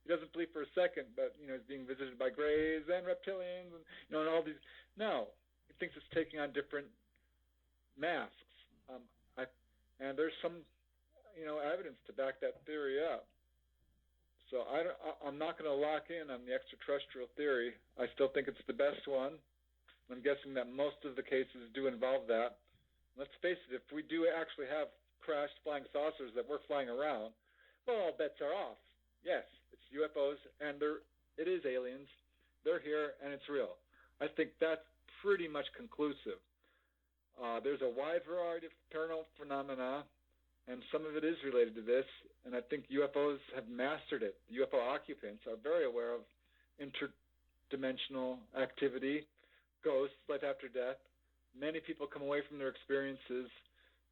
He doesn't believe for a second that, he's being visited by greys and reptilians and all these. No, he thinks it's taking on different masks. And there's some, evidence to back that theory up. So I'm not going to lock in on the extraterrestrial theory. I still think it's the best one. I'm guessing that most of the cases do involve that. Let's face it, if we do actually have crashed flying saucers that we're flying around, well, all bets are off. Yes, it's UFOs, and it is aliens. They're here, and it's real. I think that's pretty much conclusive. There's a wide variety of paranormal phenomena, and some of it is related to this, and I think UFOs have mastered it. The UFO occupants are very aware of interdimensional activity, ghosts, life after death. Many people come away from their experiences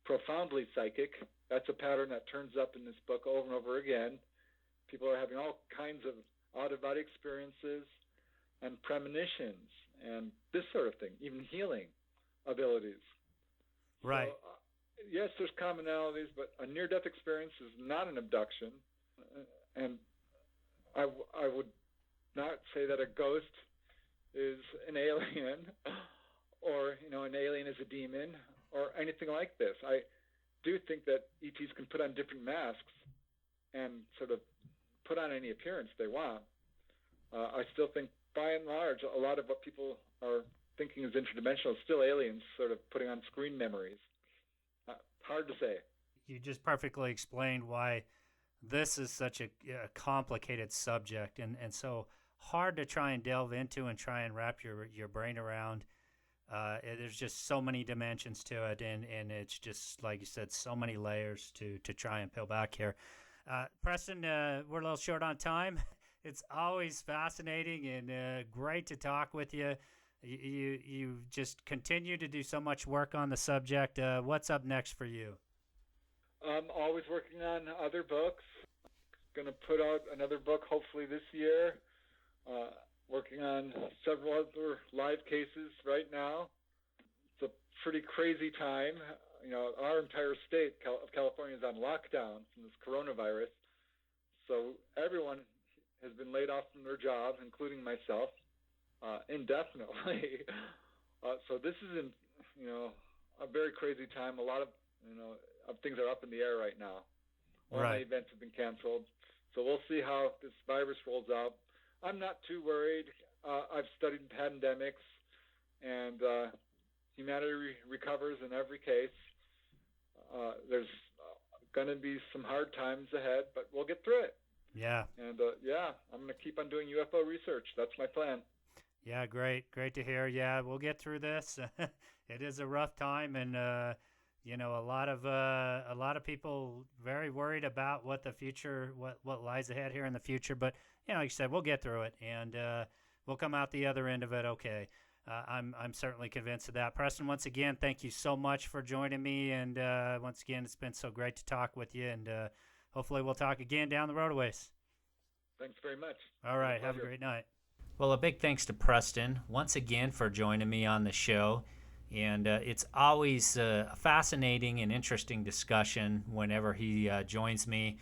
profoundly psychic. That's a pattern that turns up in this book over and over again. People are having all kinds of out-of-body experiences and premonitions and this sort of thing, even healing abilities. Right. So, yes, there's commonalities, but a near-death experience is not an abduction. And I would not say that a ghost is an alien or, an alien is a demon or anything like this. I do think that ETs can put on different masks and sort of put on any appearance they want. I still think, by and large, a lot of what people are thinking is interdimensional is still aliens sort of putting on screen memories. Hard to say. You just perfectly explained why this is such a complicated subject and so hard to try and delve into and try and wrap your brain around. There's just so many dimensions to it, and it's just, like you said, so many layers to try and peel back here. Preston, we're a little short on time. It's always fascinating and great to talk with you. You just continue to do so much work on the subject. What's up next for you? I'm always working on other books. Going to put out another book hopefully this year. Working on several other live cases right now. It's a pretty crazy time. You know, our entire state of California is on lockdown from this coronavirus. So everyone has been laid off from their job, including myself, indefinitely. So this is, a very crazy time. A lot of, of things are up in the air right now. All my events have been canceled. So we'll see how this virus rolls out. I'm not too worried. I've studied pandemics, and humanity recovers in every case. There's going to be some hard times ahead, but we'll get through it. Yeah. And, I'm going to keep on doing UFO research. That's my plan. Yeah, great to hear. Yeah, we'll get through this. It is a rough time, and a lot of people very worried about what the future, what lies ahead here in the future. But like you said, we'll get through it, and we'll come out the other end of it okay. I'm certainly convinced of that. Preston, once again, thank you so much for joining me, and once again, it's been so great to talk with you, and hopefully we'll talk again down the road a ways. Thanks very much. All right, have a great night. Well, a big thanks to Preston once again for joining me on the show. And it's always a fascinating and interesting discussion whenever he joins me.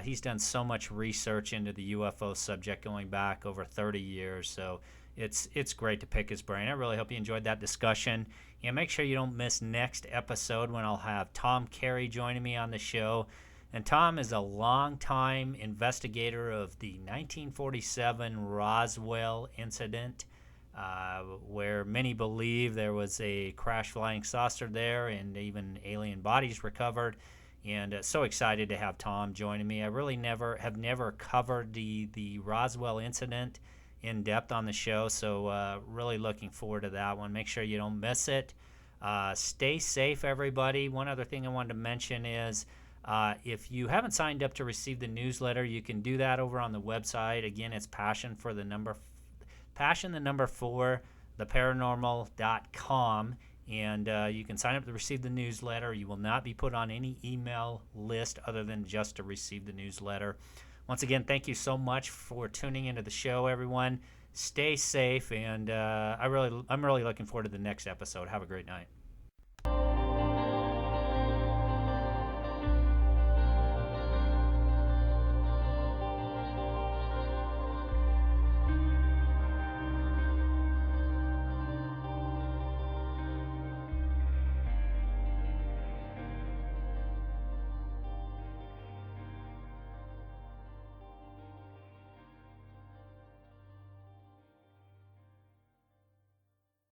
He's done so much research into the UFO subject going back over 30 years. So it's great to pick his brain. I really hope you enjoyed that discussion. And make sure you don't miss next episode when I'll have Tom Carey joining me on the show. And Tom is a longtime investigator of the 1947 Roswell incident, where many believe there was a crash flying saucer there and even alien bodies recovered. And so excited to have Tom joining me. I really have never covered the Roswell incident in depth on the show, so really looking forward to that one. Make sure you don't miss it. Stay safe, everybody. One other thing I wanted to mention is if you haven't signed up to receive the newsletter, you can do that over on the website. Again, it's passion the number 4 theparanormal.com, and you can sign up to receive the newsletter. You will not be put on any email list other than just to receive the newsletter. Once again, thank you so much for tuning into the show, everyone. Stay safe, and I'm really looking forward to the next episode. Have a great night.